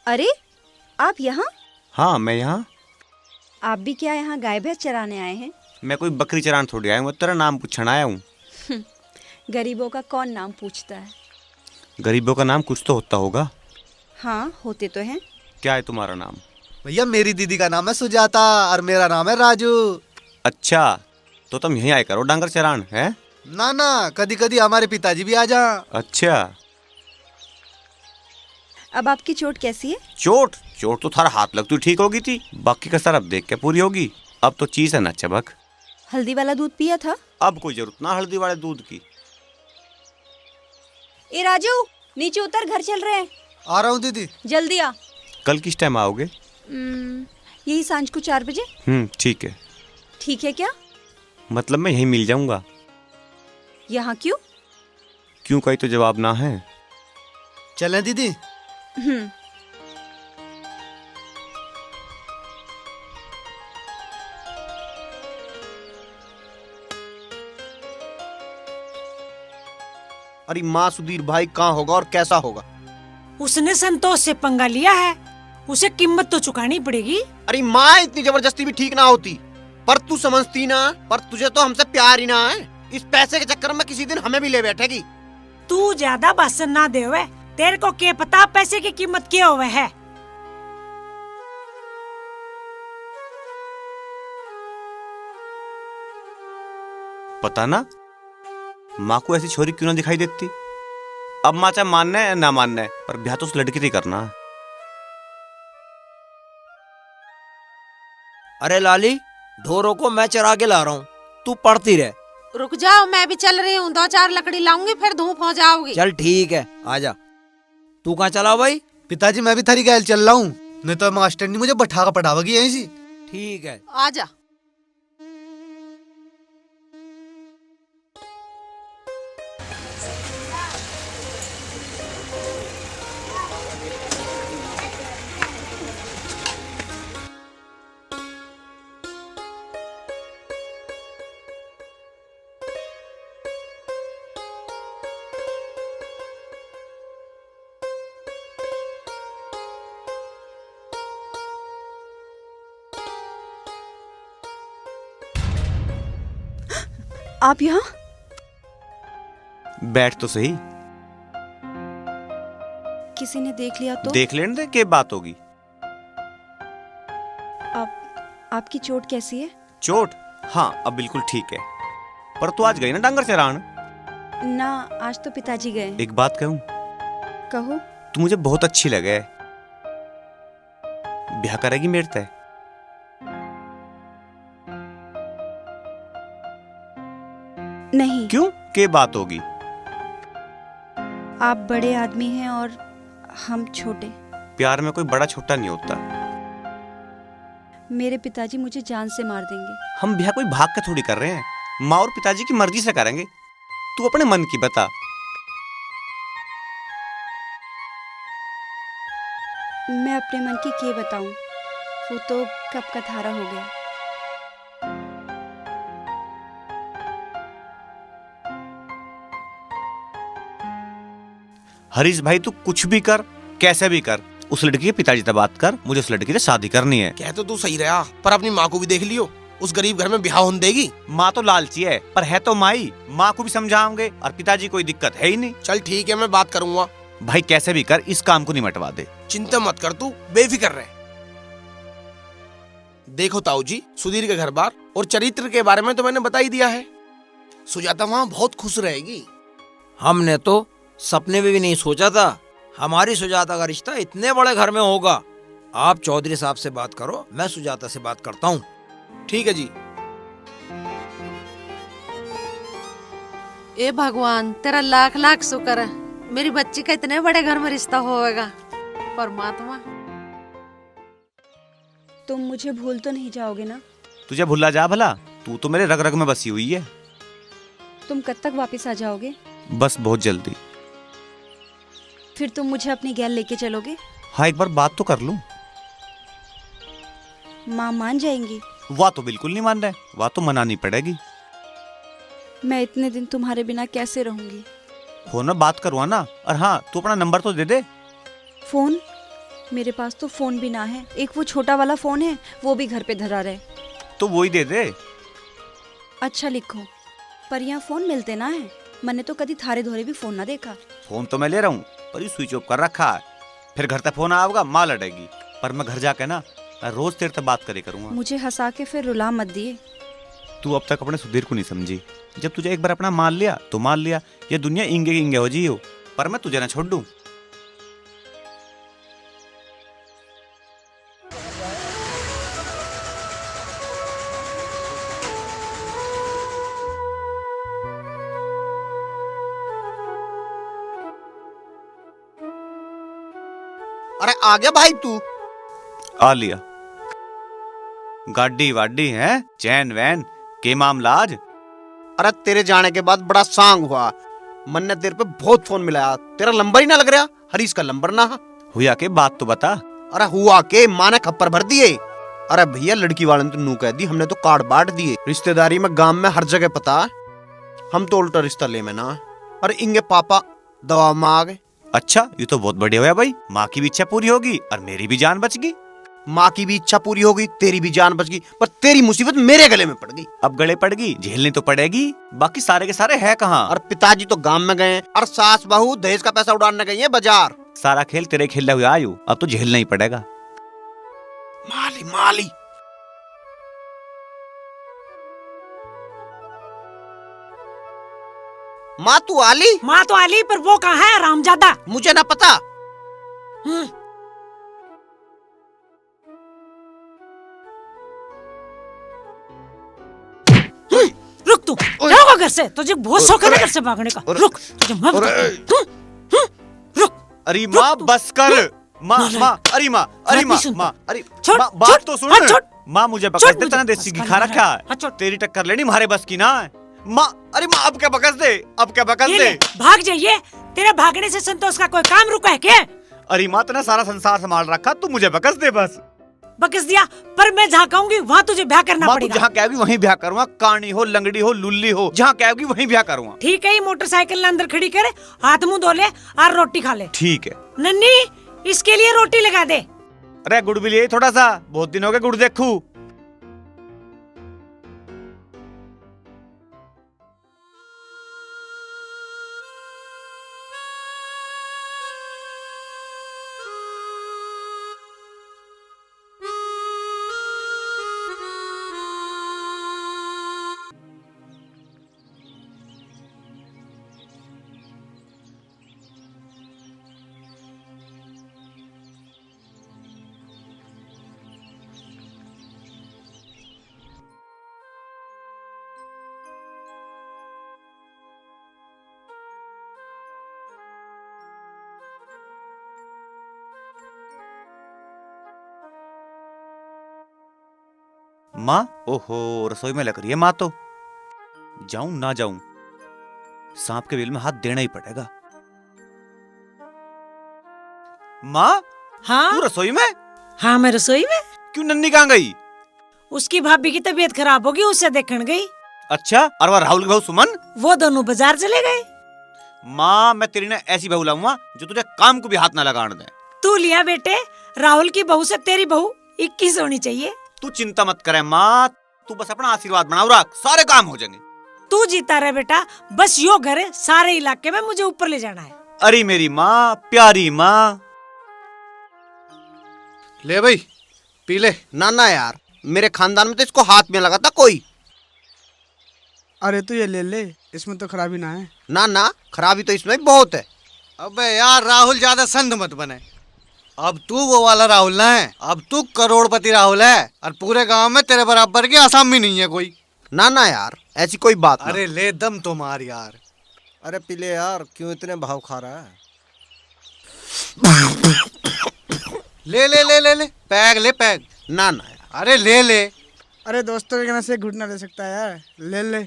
Speaker 13: अरे आप यहाँ?
Speaker 2: हाँ मैं यहाँ।
Speaker 13: आप भी क्या यहाँ गाय भैंस चराने आए हैं?
Speaker 2: मैं कोई बकरी चरान थोड़ी आया हूँ, तेरा नाम पूछने आया हूँ।
Speaker 13: गरीबों का कौन नाम पूछता है?
Speaker 2: गरीबों का नाम कुछ तो होता होगा।
Speaker 13: हाँ होते तो हैं।
Speaker 2: क्या है तुम्हारा नाम?
Speaker 14: भैया मेरी दीदी का नाम है सुजाता और मेरा नाम है राजू।
Speaker 2: अच्छा तो तुम यहीं आए करो डांगर चरान है?
Speaker 14: ना कदी कदी हमारे पिताजी भी आ जा।
Speaker 2: अच्छा।
Speaker 13: अब आपकी चोट कैसी है?
Speaker 2: चोट तो थारा हाथ लगती ठीक होगी थी, बाकी का सर अब देख के पूरी होगी। अब तो चीज है ना चबक।
Speaker 13: हल्दी वाला दूध पिया था?
Speaker 2: अब कोई जरूरत ना हल्दी वाले दूध की।
Speaker 13: ए राजू नीचे उतर, घर चल रहे हैं।
Speaker 14: आ रहा हूँ दीदी।
Speaker 13: जल्दी आ।
Speaker 2: कल किस टाइम आओगे?
Speaker 13: यही सांझ को 4 बजे।
Speaker 2: ठीक है।
Speaker 13: ठीक है क्या?
Speaker 2: मतलब मैं यहीं मिल जाऊंगा।
Speaker 13: यहाँ क्यों?
Speaker 2: क्यों का ही तो जवाब ना है।
Speaker 14: चलें दीदी?
Speaker 1: अरे माँ सुधीर भाई कहाँ होगा और कैसा होगा?
Speaker 4: उसने संतोष से पंगा लिया है, उसे कीमत तो चुकानी पड़ेगी।
Speaker 1: अरे माँ इतनी जबरदस्ती भी ठीक ना होती, पर तू समझती ना। पर तुझे तो हमसे प्यार ही ना है, इस पैसे के चक्कर में किसी दिन हमें भी ले बैठेगी।
Speaker 4: तू ज्यादा भाषण ना दे हुए, तेरे को क्या पता पैसे की कीमत क्या हुआ है।
Speaker 2: पता ना माँ को ऐसी छोरी क्यों ना दिखाई देती। अब माँ चाहे मानना है ना मानना है, पर ब्याह तो उस लड़की से करना है।
Speaker 12: अरे लाली, ढोरों को मैं चरा के ला रहा हूँ, तू पढ़ती रह।
Speaker 16: रुक जाओ, मैं भी चल रही हूँ। 2-4 लकड़ी लाऊंगी, फिर धूप हो जाओगी।
Speaker 12: चल ठीक है, आजा। तू कहाँ चला भाई?
Speaker 14: पिताजी मैं भी थारी गैल चल रहा हूँ, नहीं तो मास्टर ने मुझे बैठा कर पढ़ावेगी यहीं से।
Speaker 12: ठीक है
Speaker 16: आजा।
Speaker 13: आप यहाँ?
Speaker 2: बैठ तो सही।
Speaker 13: किसी ने देख लिया तो?
Speaker 2: देख लेने दे, क्या बात होगी।
Speaker 13: आपकी चोट कैसी है?
Speaker 2: चोट? हाँ अब बिल्कुल ठीक है। पर तू आज गई ना डांगर चरान?
Speaker 13: ना, आज तो पिताजी गए।
Speaker 2: एक बात कहूं?
Speaker 13: कहो।
Speaker 2: तू मुझे बहुत अच्छी लगे। ब्याह करेगी मेरे से?
Speaker 13: नहीं।
Speaker 2: क्यों? क्या बात होगी?
Speaker 13: आप बड़े आदमी हैं और हम छोटे।
Speaker 2: प्यार में कोई बड़ा छोटा नहीं होता।
Speaker 13: मेरे पिताजी मुझे जान से मार देंगे।
Speaker 2: हम ब्याह कोई भाग के थोड़ी कर रहे हैं, माँ और पिताजी की मर्जी से करेंगे। तू अपने मन की बता।
Speaker 13: मैं अपने मन की क्या बताऊं, वो तो कब का थारा हो गया।
Speaker 2: हरीश भाई तू कुछ भी कर, कैसे भी कर, उस लड़की के पिताजी से बात कर, मुझे उस लड़की से शादी करनी है।
Speaker 15: कह तो तू सही रहा, पर अपनी माँ को भी देख लियो, उस गरीब घर में ब्याह होने देगी?
Speaker 2: माँ तो लालची है, पर है तो माई। माँ को भी समझाओगे और पिताजी कोई दिक्कत है ही नहीं।
Speaker 15: चल ठीक है, मैं बात करूंगा।
Speaker 2: भाई कैसे भी कर, इस काम को नहीं मिटवा दे।
Speaker 15: चिंता मत कर, तू बेफिक्र रहे। देखो ताऊ जी, सुधीर के घर बार और चरित्र के बारे में तो मैंने बता ही दिया है। सुजाता वहाँ बहुत खुश रहेगी।
Speaker 12: हमने तो सपने में भी नहीं सोचा था हमारी सुजाता का रिश्ता इतने बड़े घर में होगा। आप चौधरी साहब से बात करो, मैं सुजाता से बात करता हूँ।
Speaker 15: ठीक है जी।
Speaker 16: ए भगवान, तेरा लाख लाख शुक्र है, मेरी बच्ची का इतने बड़े घर में रिश्ता होएगा। परमात्मा,
Speaker 13: तुम मुझे भूल तो नहीं जाओगे ना?
Speaker 2: तुझे भुला जा भला, तू तो मेरे रग रग में बसी हुई है।
Speaker 13: तुम कब तक वापस आ जाओगे?
Speaker 2: बस बहुत जल्दी।
Speaker 13: फिर तुम मुझे अपनी गैल लेके चलोगे?
Speaker 2: हाँ, एक बार बात तो कर लूं।
Speaker 13: माँ मान जाएंगी?
Speaker 2: वाह तो बिल्कुल नहीं मान रहे, वाह तो मनानी पड़ेगी।
Speaker 13: मैं इतने दिन तुम्हारे बिना कैसे रहूंगी?
Speaker 2: हो ना, बात करवा ना। और हाँ, तू अपना नंबर तो दे दे।
Speaker 13: फोन? मेरे पास तो फोन भी ना है। एक वो छोटा वाला फोन है, वो भी घर पे धरा रहे।
Speaker 2: तो वो ही दे दे।
Speaker 13: अच्छा लिखो, पर यहाँ फोन मिलते ना है। मैंने तो कभी थारे धोरे भी फोन ना देखा।
Speaker 2: फोन तो मैं ले रहा हूँ, पर ये स्विच ऑफ कर रखा है। फिर घर तक फोन आएगा, माँ लड़ेगी। पर मैं घर जाके ना, मैं रोज तेरे से बात करे करूंगा।
Speaker 13: मुझे हंसा के फिर रुला मत दिए।
Speaker 2: तू अब तक अपने सुधीर को नहीं समझी। जब तुझे एक बार अपना मान लिया तो मान लिया। ये दुनिया इंगे इंगे हो जी हो, पर मैं तुझे ना छोड़ दूं।
Speaker 1: अरे आ गया भाई तू?
Speaker 2: आ लिया। गाड़ी वाडी है, चैन वैन के मामला आज?
Speaker 1: अरे तेरे जाने के बाद बड़ा सांग हुआ। मन ने तेरे पे बहुत फोन मिलाया, तेरा नंबर ही ना लग रहा। हरीश का नंबर ना।
Speaker 2: हुआ के बात तो बता।
Speaker 1: अरे हुआ के माँ ने खप्पर भर दिए। अरे भैया, लड़की वाले ने तो नू कह दी, हमने तो कार्ड बांट दिए। रिश्तेदारी में गांव में हर जगह पता है, हम तो उल्टा रिश्ता ले में ना। अरे इंगे पापा दवा में आ गए।
Speaker 2: अच्छा, ये तो बहुत बढ़िया हुआ भाई। माँ की भी इच्छा पूरी होगी और मेरी भी जान बच गई।
Speaker 1: माँ की भी इच्छा पूरी होगी, तेरी भी जान बच गई, पर तेरी मुसीबत मेरे गले में पड़ गई।
Speaker 2: अब गले पड़ गई, झेलनी तो पड़ेगी। बाकी सारे के सारे है कहाँ?
Speaker 1: और पिताजी तो गांव में गए, और सास बहू दहेज का पैसा उड़ाने गई है बाजार।
Speaker 2: सारा खेल तेरे खेलने हुए आयु, अब तो झेलना ही पड़ेगा।
Speaker 1: माली माली। माँ तू आली?
Speaker 4: माँ तो आली, पर वो कहाँ है रामजादा?
Speaker 1: मुझे ना पता।
Speaker 4: रुक, तू जाओगा घर से? तुझे बहुत शौक है ना घर से भागने का। रुक, तुझे मैं
Speaker 2: रुक। अरे माँ बस कर। माँ, अरे माँ, अरे बात तो सुन। माँ मुझे बकस दे, तना देसी घी खा रखा है। तेरी टक्कर लेनी हमारे बस की ना है। माँ, अरे माँ अब क्या बकस दे, अब क्या बकस दे।
Speaker 4: भाग जाइए, तेरे भागने से संतोष का कोई काम रुका है क्या?
Speaker 2: अरे माँ, तना सारा संसार संभाल रखा, तू मुझे बकस दे बस।
Speaker 4: बकस दिया, पर मैं जहाँ कहूँगी वहाँ तुझे ब्याह करना पड़ेगा।
Speaker 2: जहाँ कहोगी वहीं ब्याह करूँगा। कानी हो, लंगड़ी हो, लुल्ली हो, जहाँ कहोगी वहीं ब्याह करूँगा।
Speaker 4: ठीक है, मोटरसाइकिल अंदर खड़ी करे, हाथ मुंह धो ले और रोटी खा ले।
Speaker 2: ठीक है।
Speaker 4: नन्नी, इसके लिए रोटी लगा दे।
Speaker 2: अरे गुड़ भी लिए थोड़ा सा, बहुत दिन हो गए गुड़ देखूं। माँ, ओहो रसोई में लग रही है माँ तो। जाऊं ना जाऊं, सांप के बिल में हाथ देना ही पड़ेगा। माँ,
Speaker 4: हाँ
Speaker 2: तू रसोई में?
Speaker 4: हाँ मैं रसोई में।
Speaker 2: क्यों नन्नी कहाँ गई?
Speaker 4: उसकी भाभी की तबीयत खराब होगी, उससे देखने गई।
Speaker 2: अच्छा, और वह राहुल की बहू सुमन?
Speaker 4: वो दोनों बाजार चले गए।
Speaker 2: माँ, मैं तेरी ने ऐसी बहू लाऊंगा जो तुझे काम को भी हाथ ना लगाने दे।
Speaker 4: तू लिया बेटे, राहुल की बहू से तेरी बहू 21 होनी चाहिए।
Speaker 2: तू चिंता मत करे माँ, तू बस अपना आशीर्वाद बनाओ रख, सारे काम हो जाएंगे।
Speaker 4: तू जीता रहे बेटा, बस यो घर है, सारे इलाके में मुझे ऊपर ले जाना है।
Speaker 2: अरे मेरी माँ, प्यारी माँ।
Speaker 14: ले भाई पी ले।
Speaker 1: ना यार, मेरे खानदान में तो इसको हाथ में लगा था कोई।
Speaker 9: अरे तू ये ले ले, इसमें तो खराबी ना है।
Speaker 1: ना खराबी तो इसमें बहुत है।
Speaker 14: अबे यार राहुल ज्यादा संत मत बने। अब तू वो वाला राहुल ना है, अब तू करोड़पति राहुल है, और पूरे गांव में तेरे बराबर की आसामी नहीं है कोई।
Speaker 1: ना यार, ऐसी कोई बात ना।
Speaker 14: अरे ले दम तो मार यार।
Speaker 9: अरे पी ले यार, क्यों इतने भाव खा रहा है?
Speaker 14: ले ले ले ले ले पैग ले पैग।
Speaker 1: ना यार।
Speaker 14: अरे ले ले।
Speaker 9: अरे दोस्तों के कहने से घुटना ले सकता है यार, ले ले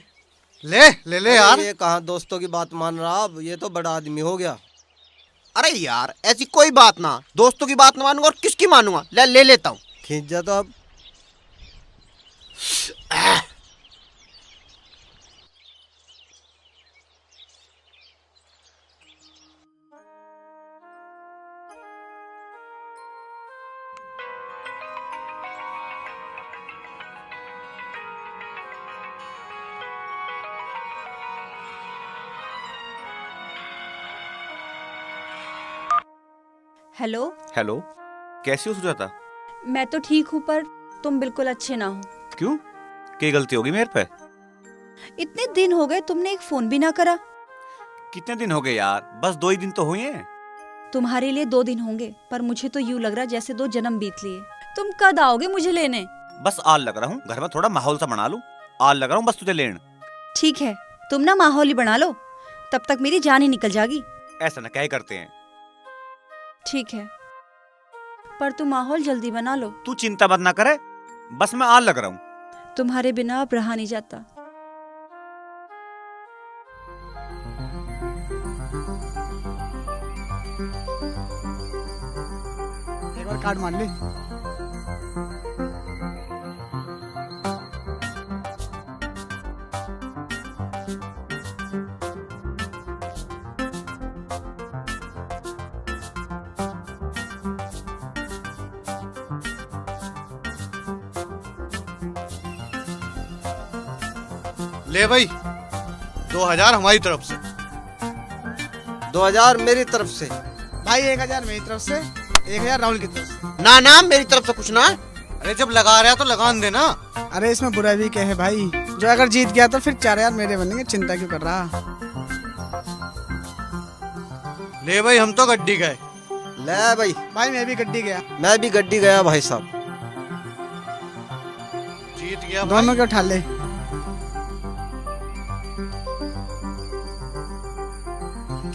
Speaker 14: ले ले ले यार।
Speaker 9: ये कहाँ दोस्तों की बात मान रहा, अब ये तो बड़ा आदमी हो गया।
Speaker 1: अरे यार ऐसी कोई बात ना, दोस्तों की बात ना मानूंगा और किसकी मानूंगा। ले लेता हूँ।
Speaker 9: खींच जा तो अब।
Speaker 13: हेलो।
Speaker 2: हेलो, कैसी हो सुजाता?
Speaker 13: मैं तो ठीक हूँ, पर तुम बिल्कुल अच्छे ना हो।
Speaker 2: क्यों, क्या गलती होगी मेरे पे?
Speaker 13: इतने दिन हो गए, तुमने एक फोन भी ना करा।
Speaker 2: कितने दिन हो गए यार, बस 2 ही दिन तो हुए हैं।
Speaker 13: तुम्हारे लिए 2 दिन होंगे, पर मुझे तो यूं लग रहा जैसे 2 जन्म बीत लिए। तुम कब आओगे मुझे लेने?
Speaker 2: बस आल लग रहा हूँ, घर में थोड़ा माहौल सा बना लूं। आल लग रहा हूँ बस तुझे लेने।
Speaker 13: ठीक है, तुम ना माहौल ही बना लो, तब तक मेरी जान ही निकल जाएगी।
Speaker 2: ऐसा ना क्या करते हैं।
Speaker 13: ठीक है, पर तुम माहौल जल्दी बना लो।
Speaker 2: तू चिंता मत ना करे, बस मैं आल लग रहा हूँ।
Speaker 13: तुम्हारे बिना अब रहा नहीं जाता।
Speaker 9: एक बार कार्ड मान ले।
Speaker 14: ले भाई 2000 हमारी तरफ से।
Speaker 9: 2000 मेरी तरफ से। भाई 1000 मेरी तरफ से, 1000 राहुल की तरफ से।
Speaker 1: ना मेरी तरफ से कुछ ना।
Speaker 14: अरे जब लगा रहा तो लगान देना।
Speaker 9: अरे इसमें बुरा भी क्या है भाई, जो अगर जीत गया तो फिर 4000 मेरे बनेंगे, चिंता क्यों कर रहा?
Speaker 14: ले भाई हम तो गड्डी गए।
Speaker 9: ले भाई मैं भी गड्डी गया। मैं भी गड्डी गया भाई साहब।
Speaker 14: जीत गया
Speaker 9: दोनों के उठा ले।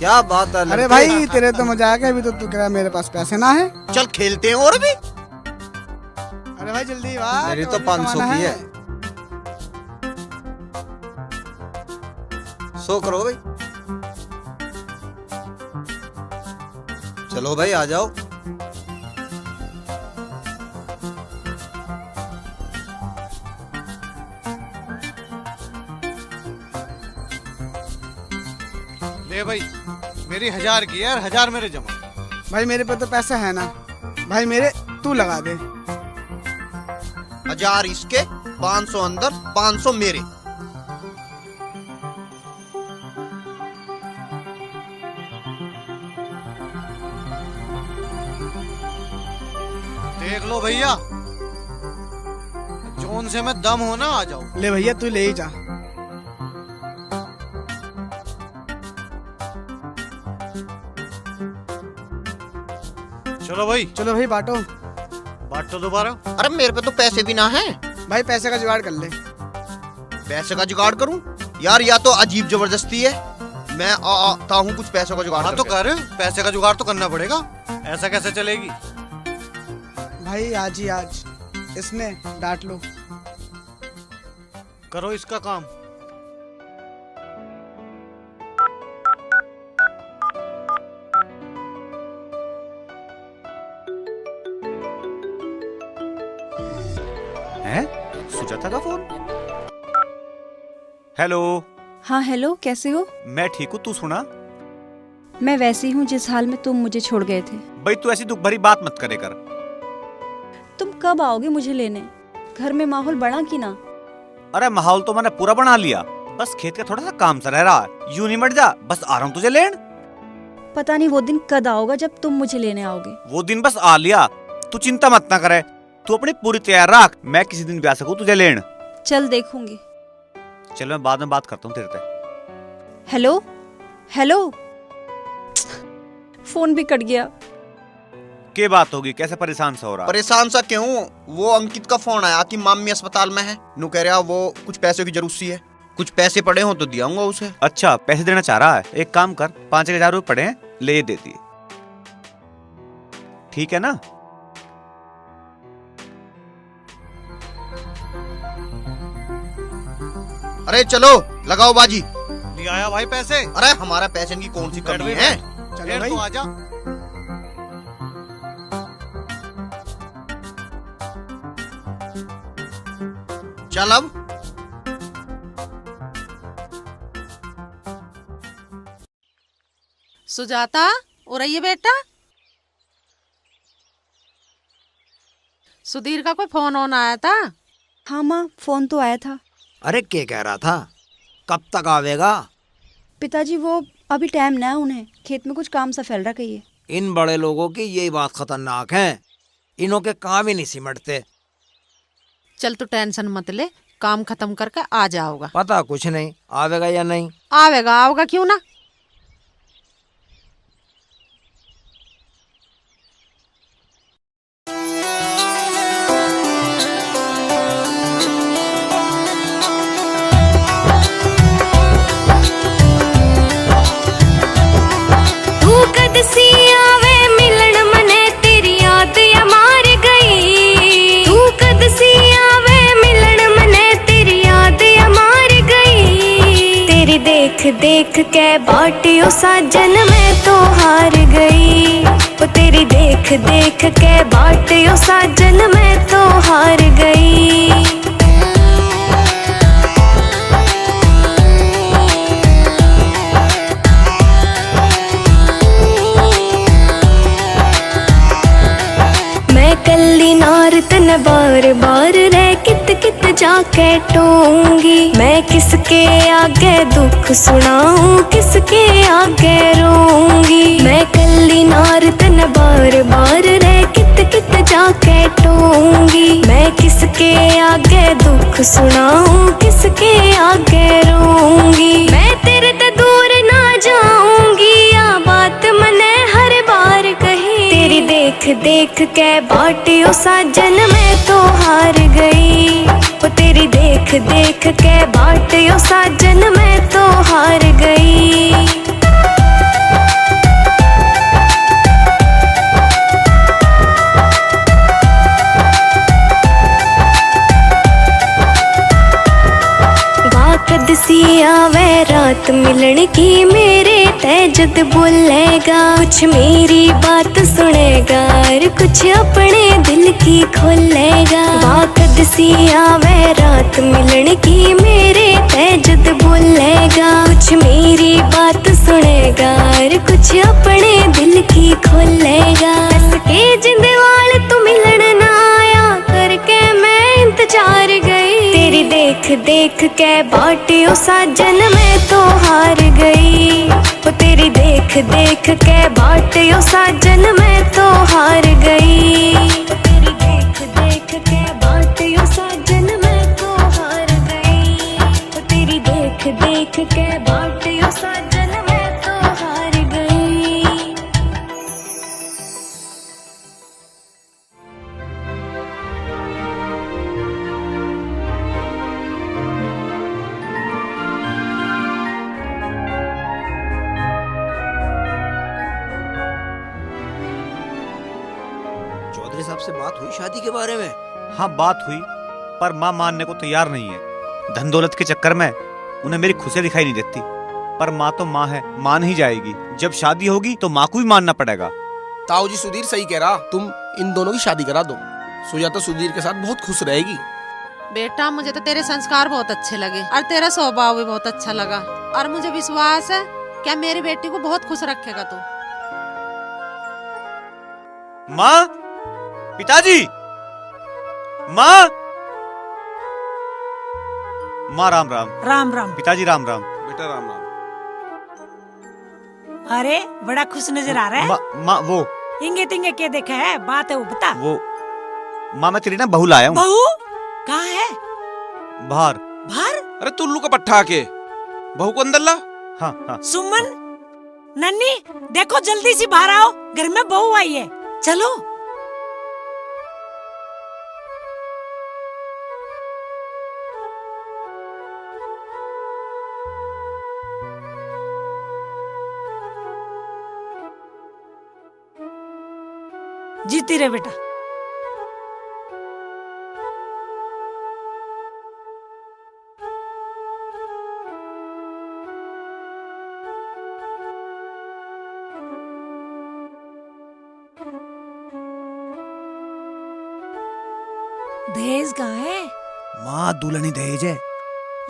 Speaker 9: क्या बात है। अरे भाई तेरे तो मजाक है, अभी तो तू कह रहा मेरे पास पैसे ना है।
Speaker 1: चल खेलते हैं और भी।
Speaker 9: अरे भाई जल्दी वाह,
Speaker 14: मेरी तो 500 की है।
Speaker 9: 100 करो भाई। चलो भाई आ जाओ।
Speaker 14: ले भाई मेरी 1000 की है, 1000 मेरे जमा।
Speaker 9: भाई मेरे पे तो पैसा है ना भाई, मेरे तू लगा दे।
Speaker 1: 1000 इसके, 500 अंदर, 500 मेरे।
Speaker 14: देख लो भैया, जोन से मैं दम हो ना आ जाओ।
Speaker 9: ले भैया तू ले ही जा।
Speaker 14: चलो भाई
Speaker 9: बांटो।
Speaker 14: बांटो दोबारा।
Speaker 1: अरे मेरे पे तो पैसे भी ना है।
Speaker 9: भाई पैसे का जुगाड़ कर ले।
Speaker 1: पैसे का जुगाड़ करूं यार, या तो अजीब जबरदस्ती है। मैं आता हूँ कुछ पैसों का जुगाड़।
Speaker 14: हाँ तो कर, पैसे का जुगाड़ तो करना पड़ेगा, ऐसा कैसे चलेगी?
Speaker 9: भाई आज ही आज इसने डांट लो।
Speaker 14: करो इसका काम।
Speaker 2: हैं? सुजाता का फोन। हेलो।
Speaker 13: हाँ हेलो, कैसे हो?
Speaker 2: मैं ठीक हूँ, तू सुना?
Speaker 13: मैं वैसी हूँ जिस हाल में तुम मुझे छोड़ गए थे।
Speaker 2: भाई तू ऐसी दुख भरी बात मत करे कर।
Speaker 13: तुम कब आओगे मुझे लेने? घर में माहौल बना कि ना?
Speaker 2: अरे माहौल तो मैंने पूरा बना लिया, बस खेत का थोड़ा सा काम सा रह रहा है। यूं नहीं मट जा, बस आ रहा हूँ तुझे लेन।
Speaker 13: पता नहीं वो दिन कद आओगा जब तुम मुझे लेने आओगे।
Speaker 2: वो दिन बस आ लिया, तू चिंता मत ना करे। तू अपनी पूरी तैयार रख, मैं किसी दिन भी आ सकूँ तुझे लेन।
Speaker 13: चल देखूंगी।
Speaker 2: चल मैं बाद में बात करता हूँ तेरे से।
Speaker 13: हेलो हेलो, फोन भी कट गया।
Speaker 2: क्या बात होगी, कैसे परेशान सा हो रहा?
Speaker 1: परेशान सा क्यों? वो अंकित का फोन आया कि मामी अस्पताल में है, नु कह रहा वो कुछ पैसों की जरूरत सी है, कुछ पैसे पड़े हो तो दियाऊंगा उसे।
Speaker 2: अच्छा, पैसे देना चाह रहा है। एक काम कर, 5,000 रुपए पड़े हैं, ले दे दिए, ठीक है ना?
Speaker 1: अरे चलो लगाओ बाजी।
Speaker 14: नहीं आया भाई पैसे।
Speaker 1: अरे हमारा पैसे की कौन सी कमी है?
Speaker 14: चलो भाई, तो आजा।
Speaker 1: चल अब।
Speaker 16: सुजाता, हो रही है बेटा? सुधीर का कोई फोन ऑन आया था?
Speaker 13: हाँ माँ, फोन तो आया था।
Speaker 12: अरे क्या कह रहा था, कब तक आवेगा?
Speaker 13: पिताजी वो अभी टाइम ना है उन्हें, खेत में कुछ काम सा फैल रहा कहिए।
Speaker 12: इन बड़े लोगों की यही बात खतरनाक है, इन्हों के काम ही नहीं सिमटते।
Speaker 16: चल तू टेंशन मत ले, काम खत्म करके आ जाओगा।
Speaker 12: पता कुछ नहीं आवेगा या नहीं।
Speaker 16: आवेगा, आओगा क्यों ना।
Speaker 17: देख के बाटियो साजन मैं तो हार गई। वो तेरी देख देख के बाटियो साजन मैं तो हार गई। मैं कल्ली नार तन बार बार रह कित कित जाके टूंगी। मैं किसके आगे दुख सुनाऊं, किसके आगे रोऊंगी। मैं कल्ली नार तन बार बार रह कित कित जाके टूंगी। मैं किसके आगे दुख सुनाऊं, किसके आगे रोऊंगी। मैं तेरे ते दूर ना जाऊंगी, या बात मने हर बार कही। तेरी देख देख के बाटियो साजन मैं तो हार गई। वो तेरी देख देख के बाटियो साजन मैं तो हार गई। कद सी आवे रात मिलन की मेरे तै जद बोलेगा। कुछ मेरी बात सुनेगा और कुछ अपने दिल की खोलेगा। कद सी आवे रात मिलन की मेरे तै जद बोलेगा। कुछ मेरी बात सुनेगा और कुछ अपने दिल की खोलेगा। हंस के जिंदवाल तू मिलन ना आया, करके मैं इंतजार गई। तेरी देख देख के बाटियो साजन मैं तो हार गई। वो तेरी देख देख के बाटियो साजन मैं तो हार गई। वो तेरी देख देख के बाटियो साजन मैं तो हार गई। वो तेरी देख देख के बाटियो साजन मैं तो हार गई।
Speaker 12: चौधरी साहब से बात हुई शादी के बारे में?
Speaker 2: हाँ बात हुई, पर माँ मानने को तैयार नहीं है। धन दौलत के चक्कर में उन्हें मेरी खुशियां दिखाई नहीं देती, पर माँ तो माँ है, मान ही जाएगी। जब शादी होगी तो माँ को भी मानना पड़ेगा।
Speaker 15: ताऊ जी सुधीर सही कह रहा, तुम इन दोनों की शादी करा दो। सुजाता सुधीर के साथ बहुत खुश रहेगी।
Speaker 16: बेटा मुझे तो तेरे संस्कार बहुत अच्छे लगे और तेरा स्वभाव भी बहुत अच्छा लगा, और मुझे विश्वास है क्या मेरी बेटी को बहुत खुश रखेगा तू।
Speaker 2: माँ, पिताजी, माँ, माँ राम राम।
Speaker 4: राम राम।
Speaker 2: पिताजी राम राम।
Speaker 5: बेटा राम राम।
Speaker 4: अरे बड़ा खुश नजर आ रहा है।
Speaker 2: माँ वो
Speaker 4: इंगे तिंगे के देखा है, बात है वो बता।
Speaker 2: वो माँ मैं तेरी ना बहू लाया हूँ।
Speaker 4: बहू कहाँ है?
Speaker 2: बाहर।
Speaker 4: बाहर?
Speaker 5: अरे टुल्लू का पट्टा के बहू को अंदर ला।
Speaker 2: हाँ हाँ।
Speaker 4: सुमन, नन्नी देखो जल्दी से बाहर आओ, घर में बहू आई है, चलो। जीती रहे बेटा। दहेज कहाँ है?
Speaker 2: माँ दुल्हनी दहेज है।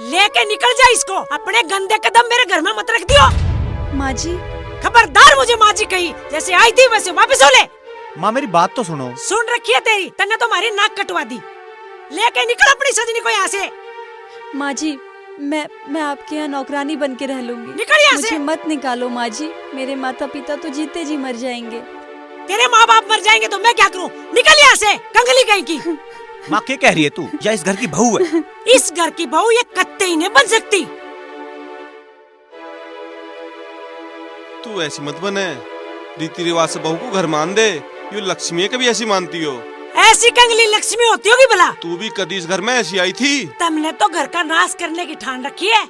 Speaker 4: लेके निकल जा इसको, अपने गंदे कदम मेरे घर में मत रख दियो।
Speaker 13: माँ जी।
Speaker 4: खबरदार मुझे माँ जी कही, जैसे आई थी वैसे वापस हो ले।
Speaker 2: माँ मेरी बात तो सुनो।
Speaker 4: सुन रखी है तेरी, तन्ने तो हमारी नाक कटवा दी। लेके निकल अपनी सजनी को यहाँ से।
Speaker 13: माँ जी मैं आपके यहाँ नौकरानी बन के रह लूंगी।
Speaker 4: निकल यहाँ से।
Speaker 13: मुझे मत निकालो माँ जी, मेरे माता पिता तो जीते जी मर जाएंगे।
Speaker 4: तेरे माँ बाप मर जाएंगे तो मैं क्या करूँ? निकल यहाँ से, कंगली कहीं की।
Speaker 2: माँ क्या कह रही है तू? या इस घर की बहू है?
Speaker 4: इस घर की बहू ये कत्ते ही नहीं बन सकती।
Speaker 5: तू ऐसी मत बने, रीति रिवाज से बहू को घर मान दे। यू लक्ष्मी कभी ऐसी मानती हो?
Speaker 4: ऐसी कंगली लक्ष्मी होती होगी भला?
Speaker 5: तू भी कभी इस घर में ऐसी आई थी?
Speaker 4: तुमने तो घर का नाश करने की ठान रखी है।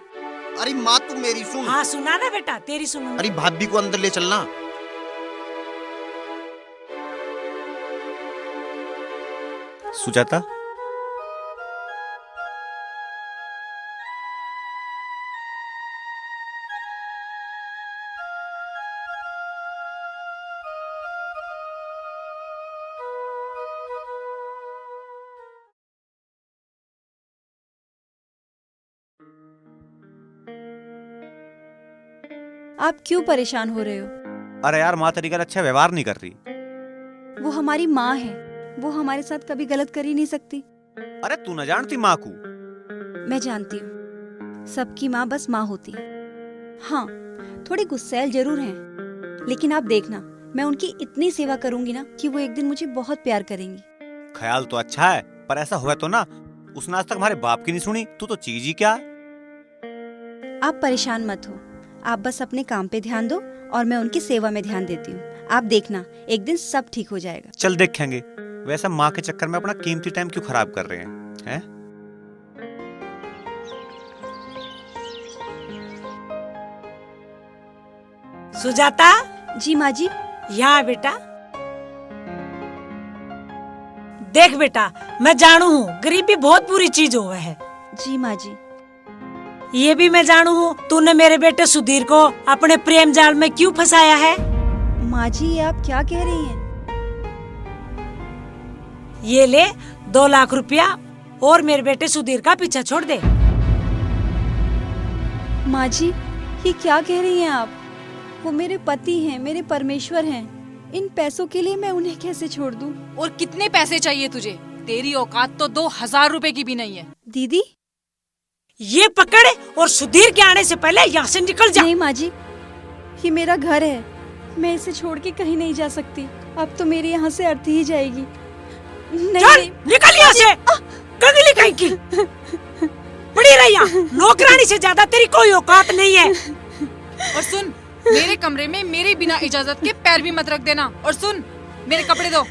Speaker 1: अरे माँ तू मेरी सुन।
Speaker 4: हाँ सुना ना बेटा, तेरी सुनूंगी।
Speaker 1: अरे भाभी को अंदर ले चलना।
Speaker 2: सुजाता,
Speaker 13: आप क्यों परेशान हो रहे हो?
Speaker 2: अरे यार माँ तेरी का अच्छा व्यवहार नहीं कर रही।
Speaker 13: वो हमारी माँ है, वो हमारे साथ कभी गलत कर ही नहीं सकती।
Speaker 2: अरे तू न जानती माँ को?
Speaker 13: मैं जानती हूँ, सबकी माँ बस माँ होती है। हाँ थोड़ी गुस्सैल जरूर हैं, लेकिन आप देखना मैं उनकी इतनी सेवा करूंगी ना कि वो एक दिन मुझे बहुत प्यार करेंगी।
Speaker 2: ख्याल तो अच्छा है, पर ऐसा हुआ तो ना, उसने आज तक हमारे बाप की नहीं सुनी, तू तो चीज ही क्या।
Speaker 13: आप परेशान मत हो, आप बस अपने काम पे ध्यान दो और मैं उनकी सेवा में ध्यान देती हूँ। आप देखना एक दिन सब ठीक हो जाएगा।
Speaker 2: चल देखेंगे। वैसा माँ के चक्कर में अपना कीमती टाइम क्यों खराब कर रहे हैं?
Speaker 4: सुजाता।
Speaker 13: जी माँ जी।
Speaker 4: यहाँ बेटा। देख बेटा, मैं जानू हूँ गरीबी बहुत बुरी चीज हुआ है।
Speaker 13: जी माँ जी।
Speaker 4: ये भी मैं जानू हूँ तूने मेरे बेटे सुधीर को अपने प्रेम जाल में क्यों फंसाया है।
Speaker 13: माँ जी ये आप क्या कह रही हैं?
Speaker 4: ये ले 2 लाख रुपया और मेरे बेटे सुधीर का पीछा छोड़ दे।
Speaker 13: माँ जी ये क्या कह रही हैं आप? वो मेरे पति हैं, मेरे परमेश्वर हैं। इन पैसों के लिए मैं उन्हें कैसे छोड़ दूं?
Speaker 18: और कितने पैसे चाहिए तुझे? तेरी औकात तो 2000 रुपए की भी नहीं है।
Speaker 13: दीदी
Speaker 4: ये पकड़ और सुधीर के आने से पहले यहाँ से निकल जा।
Speaker 13: नहीं माँ जी, ये मेरा घर है, मैं इसे छोड़ के कहीं नहीं जा सकती। अब तो मेरे यहाँ से अर्थी ही जाएगी।
Speaker 4: नहीं, निकल यहाँ से, कंगली कहीं की। पड़ी रही यहाँ, नौकरानी से ज्यादा तेरी कोई औकात नहीं है।
Speaker 18: और सुन, मेरे कमरे में मेरे बिना इजाजत के पैर भी मत रख देना। और सुन, मेरे कपड़े दो।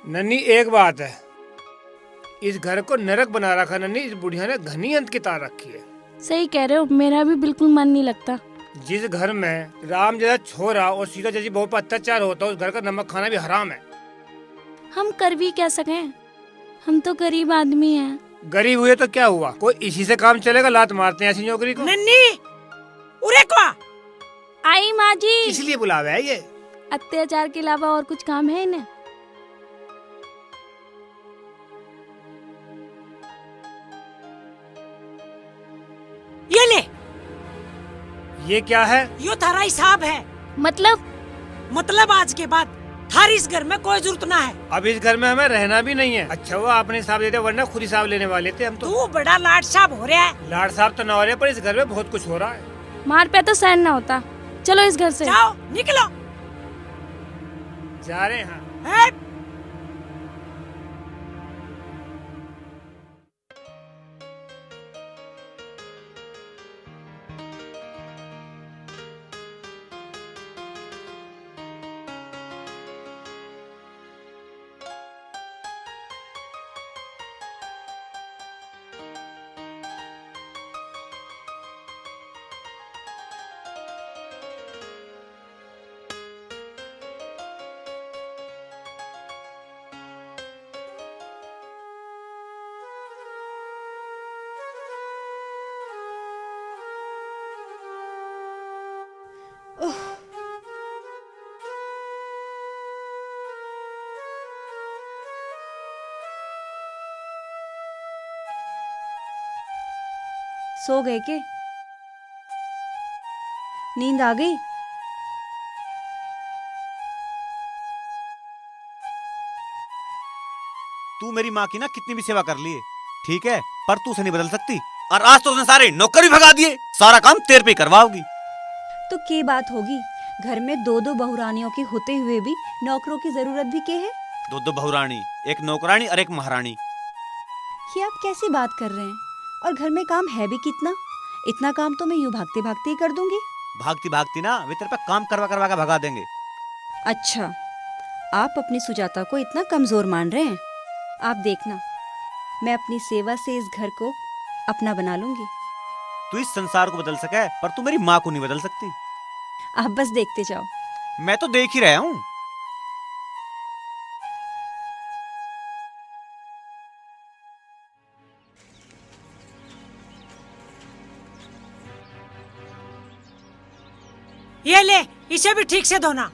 Speaker 7: नन्नी एक बात है, इस घर को नरक बना रखा नन्नी, इस बुढ़िया ने घनी अंत की तार रखी है।
Speaker 6: सही कह रहे हो, मेरा भी बिल्कुल मन नहीं लगता।
Speaker 7: जिस घर में राम जैसा छोरा और सीता जैसी बहू पर अत्याचार होता है, उस घर का नमक खाना भी हराम है।
Speaker 6: हम कर भी क्या सकें, हम तो गरीब आदमी हैं।
Speaker 7: गरीब हुए तो क्या हुआ, कोई इसी से काम चलेगा, लात मारते हैं ऐसी नौकरी को।
Speaker 4: नन्नी उरे को
Speaker 6: आई माँ जी।
Speaker 7: इसलिए बुलावा है ये।
Speaker 6: अत्याचार के अलावा और कुछ काम है इन्हें?
Speaker 4: ये ले।
Speaker 7: ये क्या है?
Speaker 4: यो थारा हिसाब है। मतलब आज के बाद थारी इस घर में कोई जरूरत ना है।
Speaker 7: अब इस घर में हमें रहना भी नहीं है। अच्छा हुआ आपने हिसाब देते, वरना खुद हिसाब लेने वाले थे हम तो।
Speaker 4: तू बड़ा लाड साहब हो रहा है।
Speaker 7: लाड साहब तो ना हो रहे, पर इस घर में बहुत कुछ हो रहा है।
Speaker 6: मार पे तो सहन ना होता। चलो इस घर से
Speaker 4: जाओ, निकलो।
Speaker 7: जा रहे हैं।
Speaker 13: सो गए के? नींद आ गई?
Speaker 2: तू मेरी माँ की ना कितनी भी सेवा कर लिए, ठीक है, पर तू उसे नहीं बदल सकती। और आज तो उसने सारे नौकर भी भगा दिए, सारा काम तेरे पे करवाओगी।
Speaker 13: तो क्या बात होगी, घर में दो दो बहुरानियों के होते हुए भी नौकरों की जरूरत भी के है?
Speaker 2: दो बहुरानी, एक नौकरानी और एक महारानी।
Speaker 13: ये आप कैसी बात कर रहे हैं? और घर में काम है भी कितना? इतना काम तो मैं यूं भागते भागते ही कर दूंगी।
Speaker 2: भागती भागती ना वे तेरे पे काम करवा करवा के भगा देंगे।
Speaker 13: अच्छा, आप अपनी सुजाता को इतना कमजोर मान रहे हैं? आप देखना, मैं अपनी सेवा से इस घर को अपना बना लूंगी।
Speaker 2: तू इस संसार को बदल सके, पर तू मेरी माँ को नहीं बदल सकती।
Speaker 13: आप बस देखते जाओ।
Speaker 2: मैं तो देख ही रहा हूँ।
Speaker 4: ये ले, इसे भी ठीक से धोना।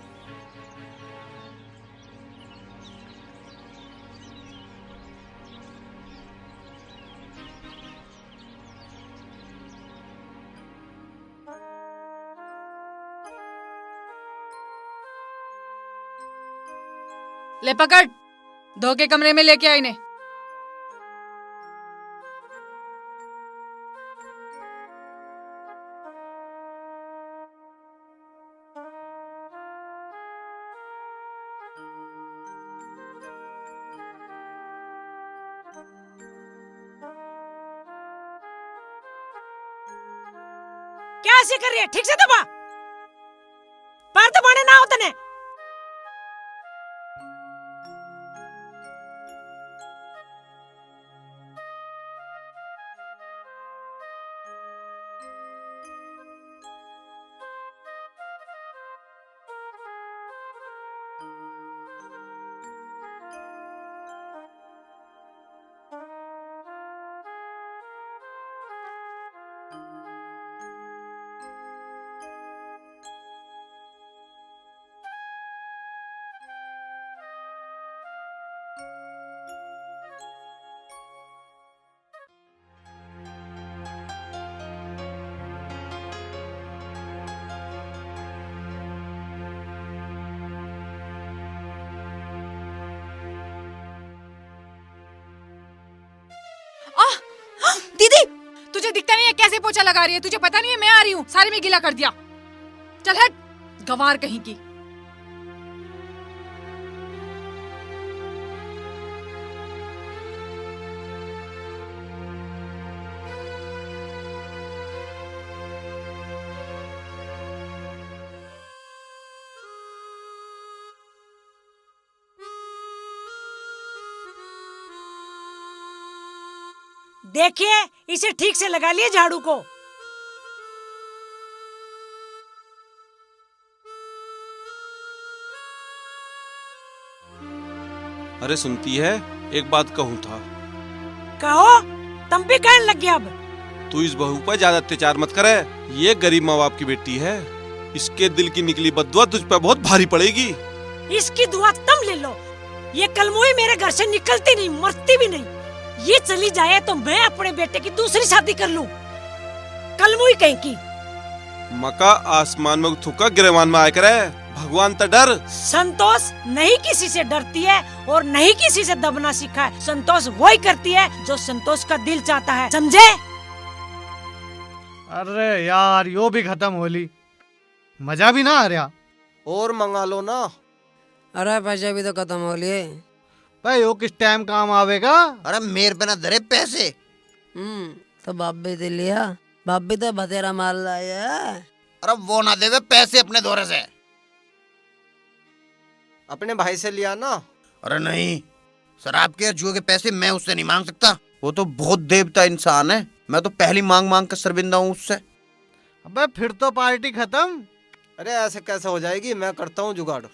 Speaker 18: ले पकड़, धो के कमरे में लेके आई ने।
Speaker 4: क्या ऐसे कर रही है? ठीक से दबा, पैर दबाने ना होते ने।
Speaker 18: दीदी, तुझे दिखता नहीं है कैसे पोछा लगा रही है? तुझे पता नहीं है मैं आ रही हूँ? सारे में गीला कर दिया। चल हट, गंवार कहीं की।
Speaker 4: देखिए इसे ठीक से लगा लिए झाड़ू को।
Speaker 5: अरे सुनती है, एक बात कहूँ था।
Speaker 4: कहो, तुम भी कहने लग गया अब।
Speaker 5: तू इस बहू पर ज्यादा अत्याचार मत करे। ये गरीब माँ बाप की बेटी है, इसके दिल की निकली बद्दुआ तुझ पर बहुत भारी पड़ेगी।
Speaker 4: इसकी दुआ तुम ले लो। ये कलमुई मेरे घर से निकलती नहीं, मरती भी नहीं। ये चली जाए तो मैं अपने बेटे की दूसरी शादी कर लूं। कलमुई कहीं की।
Speaker 5: मका आसमान में थुका गिरेवान में आया करे, भगवान तो डर।
Speaker 4: संतोष नहीं किसी से डरती है और नहीं किसी से दबना सीखा है। संतोष वही करती है जो संतोष का दिल चाहता है, समझे?
Speaker 14: अरे यार, यो भी खत्म होली, मजा भी ना आ रहा।
Speaker 11: और मंगा लो ना।
Speaker 3: अरे पैसे भी तो खत्म हो लिए
Speaker 14: भाई। यो किस टाइम काम आवेगा?
Speaker 1: अरे मेरे पे ना धरे पैसे।
Speaker 3: तो बाप भी दे लिया, बाप भी तो बतेरा माल लाया।
Speaker 1: अरे वो ना देवे पैसे अपने दौरे से।
Speaker 11: अपने भाई से लिया ना।
Speaker 1: अरे नहीं, शराब के जुए के पैसे मैं उससे नहीं मांग सकता। वो तो बहुत देवता इंसान है, मैं तो पहली मांग मांग कर शर्मिंदा हूँ उससे।
Speaker 14: अबे फिर तो पार्टी खत्म।
Speaker 11: अरे ऐसे कैसे हो जाएगी, मैं करता हूँ जुगाड़।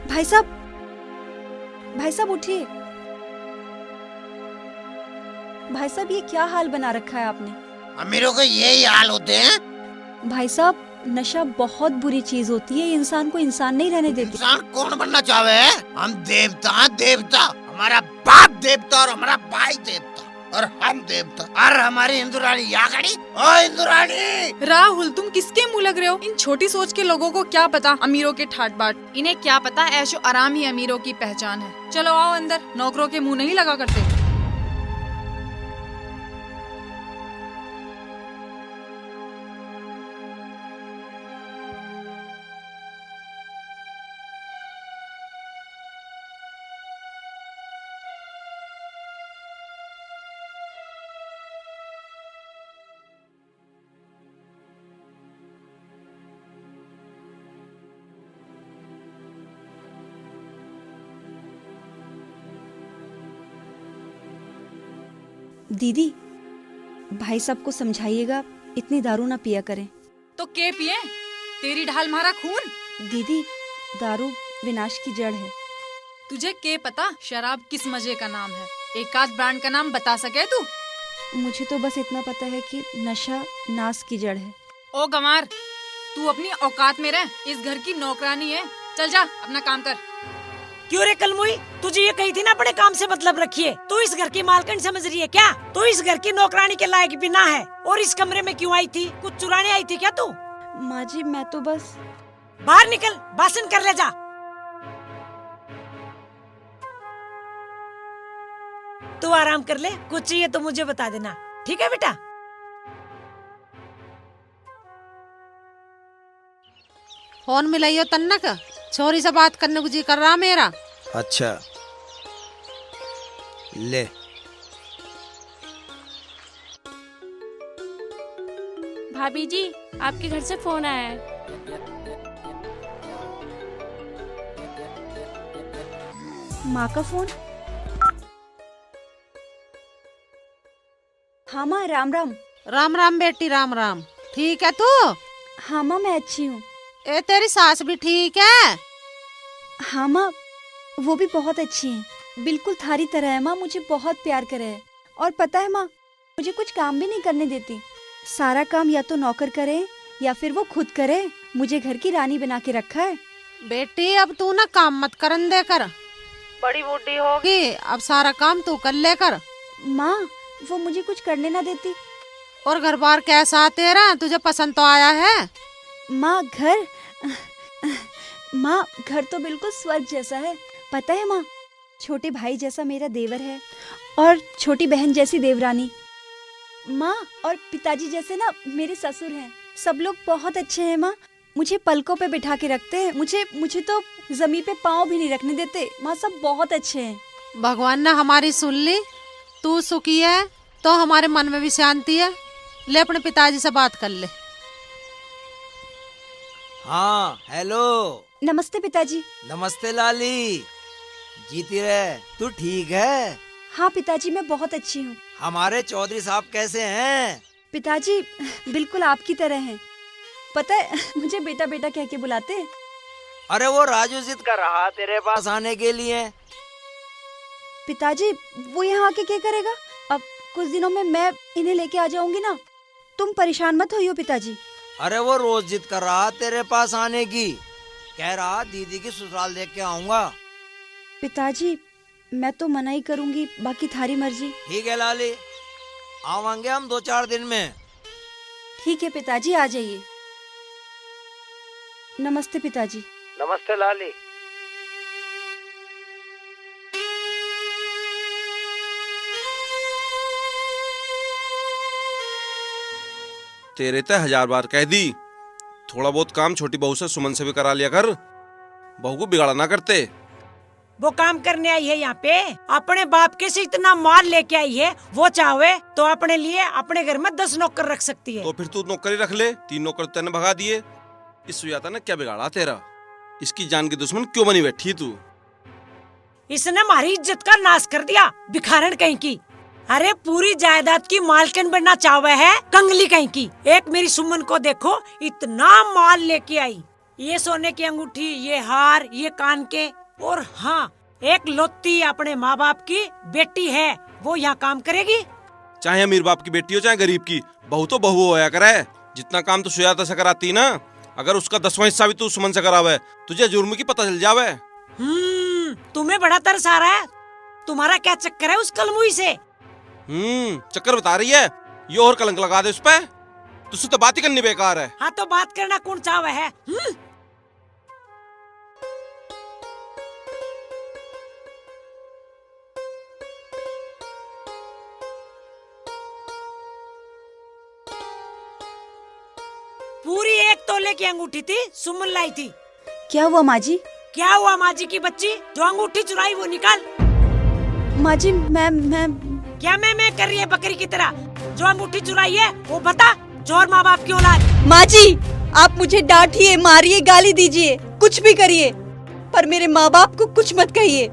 Speaker 13: भाई साहब, भाई साहब उठिए। भाई साहब ये क्या हाल बना रखा है आपने?
Speaker 1: अमीरों के यही हाल होते हैं।
Speaker 13: भाई साहब नशा बहुत बुरी चीज होती है, ये इंसान को इंसान नहीं रहने देती।
Speaker 1: इंसान कौन बनना चाहे है? हम देवता हैं, देवता। हमारा बाप देवता और हमारा भाई देवता और हम देवता। और हमारी हिंदू रानी यहाँ खड़ी। ओ हिंदू रानी!
Speaker 18: राहुल, तुम किसके मुंह लग रहे हो? इन छोटी सोच के लोगों को क्या पता अमीरों के ठाट बाट। इन्हें क्या पता ऐशो आराम ही अमीरों की पहचान है। चलो आओ अंदर, नौकरों के मुंह नहीं लगा करते।
Speaker 13: दीदी, भाई साहब को समझाइएगा इतनी दारू ना पिया करें।
Speaker 18: तो के पिए? तेरी ढाल मारा खून।
Speaker 13: दीदी, दारू विनाश की जड़ है।
Speaker 18: तुझे के पता शराब किस मजे का नाम है? एक आध ब्रांड का नाम बता सके तू?
Speaker 13: मुझे तो बस इतना पता है कि नशा नाश की जड़ है।
Speaker 18: ओ गंवार, तू अपनी औकात में रह। इस घर की नौकरानी है, चल जा अपना काम कर।
Speaker 4: क्यों रे कलमुई, तुझे ये कही थी ना बड़े काम से मतलब रखिए। तू इस घर की मालकिन समझ रही है क्या? तू इस घर की नौकरानी के लायक भी ना है। और इस कमरे में क्यों आई थी? कुछ चुराने आई थी क्या तू?
Speaker 13: माँ जी, मैं तो बस।
Speaker 4: बाहर निकल, भाषण कर ले जा। तू आराम कर ले, कुछ चाहिए तो मुझे बता देना, ठीक है बेटा?
Speaker 16: फोन मिलाइयो तन्नक, छोरी से बात करने को जी कर रहा मेरा।
Speaker 12: अच्छा ले।
Speaker 6: भाभी जी, आपके घर से फोन आया है।
Speaker 13: माँ का फोन? हाँ माँ, राम राम।
Speaker 16: राम राम बेटी, राम राम। ठीक है तू?
Speaker 13: हाँ माँ, मैं अच्छी हूँ।
Speaker 16: ए तेरी सास भी ठीक है?
Speaker 13: हाँ माँ, वो भी बहुत अच्छी है, बिल्कुल थारी तरह है माँ। मुझे बहुत प्यार करे है। और पता है माँ, मुझे कुछ काम भी नहीं करने देती। सारा काम या तो नौकर करे या फिर वो खुद करे। मुझे घर की रानी बना के रखा है।
Speaker 16: बेटी अब तू ना काम मत करन दे कर, बड़ी बूढ़ी होगी, अब सारा काम तू कर ले कर।
Speaker 13: माँ, वो मुझे कुछ करने ना देती।
Speaker 16: और घर बार कैसा तेरा, तुझे पसंद तो आया है?
Speaker 13: माँ घर तो बिल्कुल स्वर्ग जैसा है। पता है माँ, छोटे भाई जैसा मेरा देवर है और छोटी बहन जैसी देवरानी। माँ, और पिताजी जैसे ना मेरे ससुर हैं। सब लोग बहुत अच्छे हैं माँ। मुझे पलकों पे बिठा के रखते हैं। मुझे तो जमीन पे पाँव भी नहीं रखने देते। माँ, सब बहुत अच्छे हैं।
Speaker 16: भगवान ने हमारी सुन ली, तू सुखी है तो हमारे मन में भी शांति है। ले अपने पिताजी से बात कर ले।
Speaker 12: हाँ हेलो।
Speaker 13: नमस्ते पिताजी।
Speaker 12: नमस्ते लाली, जीती रहे। तू ठीक है?
Speaker 13: हाँ पिताजी, मैं बहुत अच्छी हूँ।
Speaker 12: हमारे चौधरी साहब कैसे हैं?
Speaker 13: पिताजी बिल्कुल आपकी तरह हैं। पता है मुझे बेटा बेटा कह के बुलाते हैं।
Speaker 12: अरे वो राजू जिद कर रहा तेरे पास आने के लिए।
Speaker 13: पिताजी वो यहाँ आके क्या करेगा? अब कुछ दिनों में मैं इन्हें लेके आ जाऊंगी ना, तुम परेशान मत होइयो पिताजी।
Speaker 12: अरे वो रोज जिद कर रहा तेरे पास आने की, कह रहा दीदी की ससुराल देख के आऊंगा।
Speaker 13: पिताजी मैं तो मना ही करूंगी, बाकी थारी मर्जी।
Speaker 12: ठीक है लाली, आवांगे हम 2-4 दिन में।
Speaker 13: ठीक है पिताजी, आ जाइए। नमस्ते पिताजी।
Speaker 12: नमस्ते लाली।
Speaker 5: तेरे ते 1000 बार कह दी, थोड़ा बहुत काम छोटी बहू से सुमन से भी करा लिया कर, बहू को बिगाड़ा ना करते।
Speaker 4: वो काम करने आई है यहाँ पे, अपने बाप के से इतना माल लेके आई है। वो चाहे तो अपने लिए अपने घर में 10 नौकर रख सकती है।
Speaker 5: तो फिर तू नौकरी रख ले, 3 नौकर तेने भगा दिए। इस सुजाता ने क्या बिगाड़ा तेरा? इसकी जान की दुश्मन क्यों बनी बैठी तू?
Speaker 4: इसने हमारी इज्जत का नाश कर दिया, भिखारन कहीं की। अरे पूरी जायदाद की मालकिन बनना चाहे है, कंगली कहीं की। एक मेरी सुमन को देखो, इतना माल लेके आई। ये सोने की अंगूठी, ये हार, ये कान के, और हाँ एक लौती अपने माँ बाप की बेटी है, वो यहाँ काम करेगी।
Speaker 5: चाहे अमीर बाप की बेटी हो चाहे गरीब की, बहू तो बहू होया करे। जितना काम तो सुजाता से कराती ना, अगर उसका 10वां हिस्सा भी तू सुमन से करावे, तुझे जुर्म की पता चल जावे।
Speaker 4: तुम्हें बड़ा तरस आ रहा है। तुम्हारा क्या चक्कर है उस कलमुई से?
Speaker 5: चक्कर बता रही है, ये और कलंक लगा दे उस पे। तुझसे तो बात ही करनी बेकार है।
Speaker 4: हाँ तो बात करना कौन चाहे है? पूरी 1 तोले की अंगूठी थी, सुमन लाई थी।
Speaker 13: क्या हुआ माँ जी?
Speaker 4: क्या हुआ माँ जी की बच्ची? जो अंगूठी चुराई वो निकाल।
Speaker 13: माँ जी मैं
Speaker 4: क्या मैं कर रही है बकरी की तरह? जो अंगूठी चुराई है वो बता। चोर माँ बाप की औलाद।
Speaker 13: माँ जी आप मुझे डांटिए, मारिए, गाली दीजिए, कुछ भी करिए, पर मेरे माँ बाप को कुछ मत कहिए।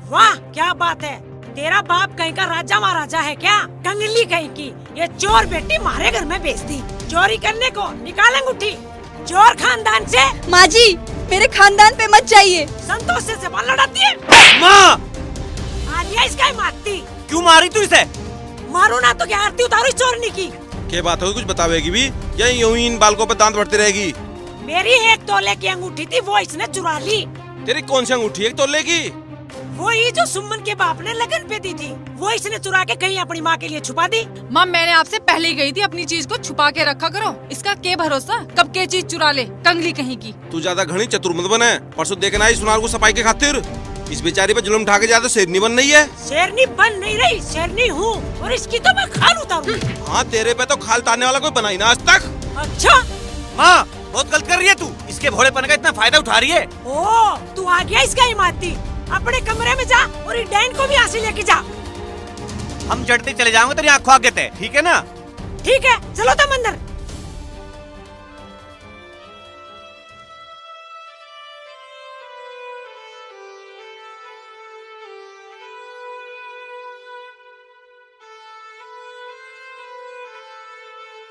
Speaker 4: वाह क्या बात है। तेरा बाप कहीं का राजा महाराजा है क्या? कंगली कहीं की। ये चोर बेटी मारे घर में बेच दी। चोरी करने को निकाल अंगूठी। चोर खानदान से।
Speaker 13: माँ जी मेरे खानदान पे मत जाइए।
Speaker 4: संतोष से जबान लड़ाती है।
Speaker 2: माँ
Speaker 4: आलिया इसका ही मारती।
Speaker 2: क्यों मारी तू इसे?
Speaker 4: मारू ना तो क्या आरती उतारू इस चोरनी की।
Speaker 5: क्या बात होगी, कुछ बतावेगी भी या यूं ही इन बालकों पे दांत बढ़ती रहेगी?
Speaker 4: मेरी 1 तोले की अंगूठी थी, वो इसने चुरा ली।
Speaker 5: तेरी कौन सी अंगूठी? 1 तोले की?
Speaker 4: वही जो सुमन के बाप ने लगन पे दी थी, वो इसने चुरा के कहीं अपनी माँ के लिए छुपा दी।
Speaker 18: माँ मैंने आपसे पहले ही कही थी अपनी चीज को छुपा के रखा करो। इसका क्या भरोसा कब के चीज चुरा ले, कंगली कहीं की।
Speaker 5: तू ज्यादा घनी चतुर मत बने। परसों देखना आई सुनार को सफाई के खातिर इस बेचारी पे जुल्म उठा के ज्यादा शेरनी बन रही है।
Speaker 4: शेरनी बन नहीं रही, शेरनी हूँ, और इसकी तो मैं खाल उतारूं।
Speaker 5: हाँ तेरे पे तो खाल तारने वाला कोई बना ही ना आज तक।
Speaker 4: अच्छा
Speaker 2: माँ बहुत गलत कर रही है तू। इसके भोलेपन का इतना फायदा उठा रही है।
Speaker 4: ओ तू आ गया इसका ही मारती। अपने कमरे में जा और इस डैन को भी यहाँ से लेके जा।
Speaker 2: हम चढ़ते चले जाएंगे तेरी आंखों आगे थे, ठीक है ना?
Speaker 4: ठीक है चलो तुम अंदर।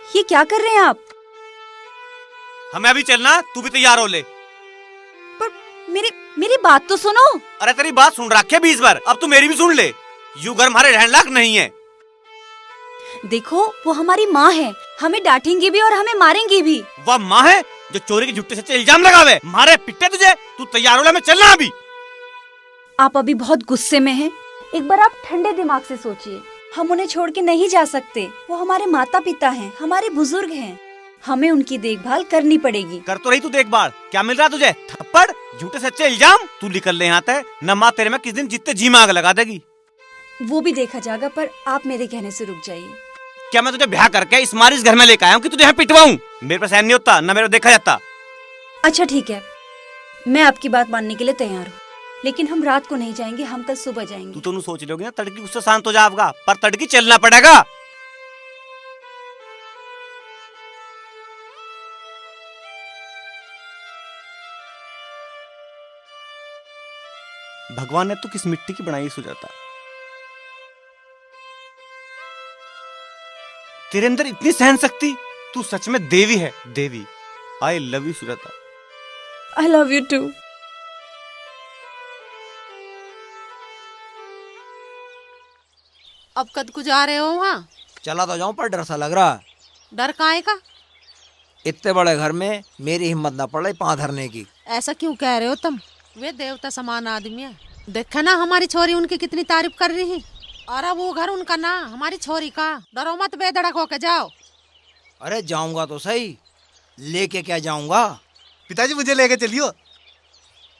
Speaker 13: ये क्या कर रहे हैं आप?
Speaker 2: हमें अभी चलना, तू भी तैयार हो ले।
Speaker 13: पर मेरी बात तो सुनो।
Speaker 2: अरे तेरी बात सुन रखी है 20 बार, अब तू मेरी भी सुन ले। यू घर हमारे रहने लायक नहीं है।
Speaker 13: देखो वो हमारी माँ है, हमें डांटेंगी भी और हमें मारेंगी भी।
Speaker 2: वह माँ है जो चोरी के झूठे सच्चे इल्जाम लगावे, मारे पिटे तुझे। तू तैयार हो ले, हमें चलना अभी।
Speaker 13: आप अभी बहुत गुस्से में हैं। एक बार आप ठंडे दिमाग से सोचिए। हम उन्हें छोड़ के नहीं जा सकते। वो हमारे माता पिता हैं, हमारे बुजुर्ग हैं, हमें उनकी देखभाल करनी पड़ेगी।
Speaker 2: कर तो रही तू देखभाल, क्या मिल रहा तुझे? थप्पड़, झूठे सच्चे इल्जाम। तू निकल ले यहाँ से, न माँ तेरे में किस दिन जितने जी में आग लगा देगी।
Speaker 13: वो भी देखा जाएगा, पर आप मेरे कहने से रुक जाइए।
Speaker 2: क्या मैं तुझे ब्याह करके इस मारी इस घर में लेकर आया हूँ कि तुझे यहाँ पिटवाऊं? मेरे पास सहन नहीं होता, न मेरे को देखा जाता।
Speaker 13: अच्छा ठीक है, मैं आपकी बात मानने के लिए तैयार हूँ। लेकिन हम रात को नहीं जाएंगे, हम कल सुबह जाएंगे।
Speaker 2: तू तो नहीं सोच लोगे ना तड़की उससे शांत हो जाएगा, पर तड़की चलना पड़ेगा। भगवान ने तो किस मिट्टी की बनाई सुजाता। तेरे अंदर इतनी सहन शक्ति, तू सच में देवी है, देवी। I love you Sujata.
Speaker 13: I love you too.
Speaker 16: अब कद को जा रहे हो वहाँ?
Speaker 12: चला तो जाऊं पर डर सा लग रहा।
Speaker 16: डर काहे का?
Speaker 12: इतने बड़े घर में मेरी हिम्मत ना पड़ रही पांव धरने की।
Speaker 16: ऐसा क्यों कह रहे हो तुम? वे देवता समान आदमी है। देखा ना हमारी छोरी उनकी कितनी तारीफ कर रही है। अरे वो घर उनका ना, हमारी छोरी का। डरो मत, बेधड़क होके जाओ।
Speaker 12: अरे जाऊंगा तो सही, लेके क्या जाऊंगा?
Speaker 14: पिताजी मुझे लेके चलियो।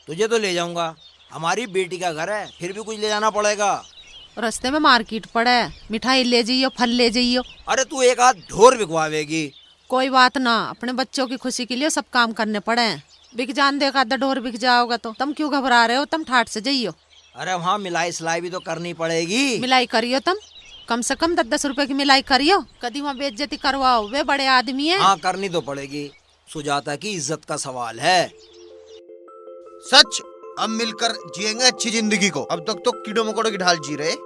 Speaker 12: तुझे तो ले जाऊंगा, हमारी बेटी का घर है, फिर भी कुछ ले जाना पड़ेगा।
Speaker 16: रास्ते में मार्केट पड़े, मिठाई ले जाइयो, फल ले जाइयो।
Speaker 12: अरे तू एक आध ढोर बिकवावेगी।
Speaker 16: कोई बात ना, अपने बच्चों की खुशी के लिए सब काम करने पड़े। बिक जान दे, आधा ढोर बिक जाओगा तो तुम क्यों घबरा रहे हो? तुम ठाट से जाइयो।
Speaker 12: अरे वहाँ मिलाई सिलाई भी तो करनी पड़ेगी।
Speaker 16: मिलाई करियो तुम, कम से कम 10-10 रुपए की मिलाई करियो। कभी वहाँ बेइज्जती करवाओ, वे बड़े आदमी है।
Speaker 12: हाँ करनी तो पड़ेगी, सुजाता की इज्जत का सवाल है।
Speaker 1: सच, अब मिलकर जिएंगे अच्छी जिंदगी को। अब तक तो कीड़ों मकोड़ों की ढाल जी रहे।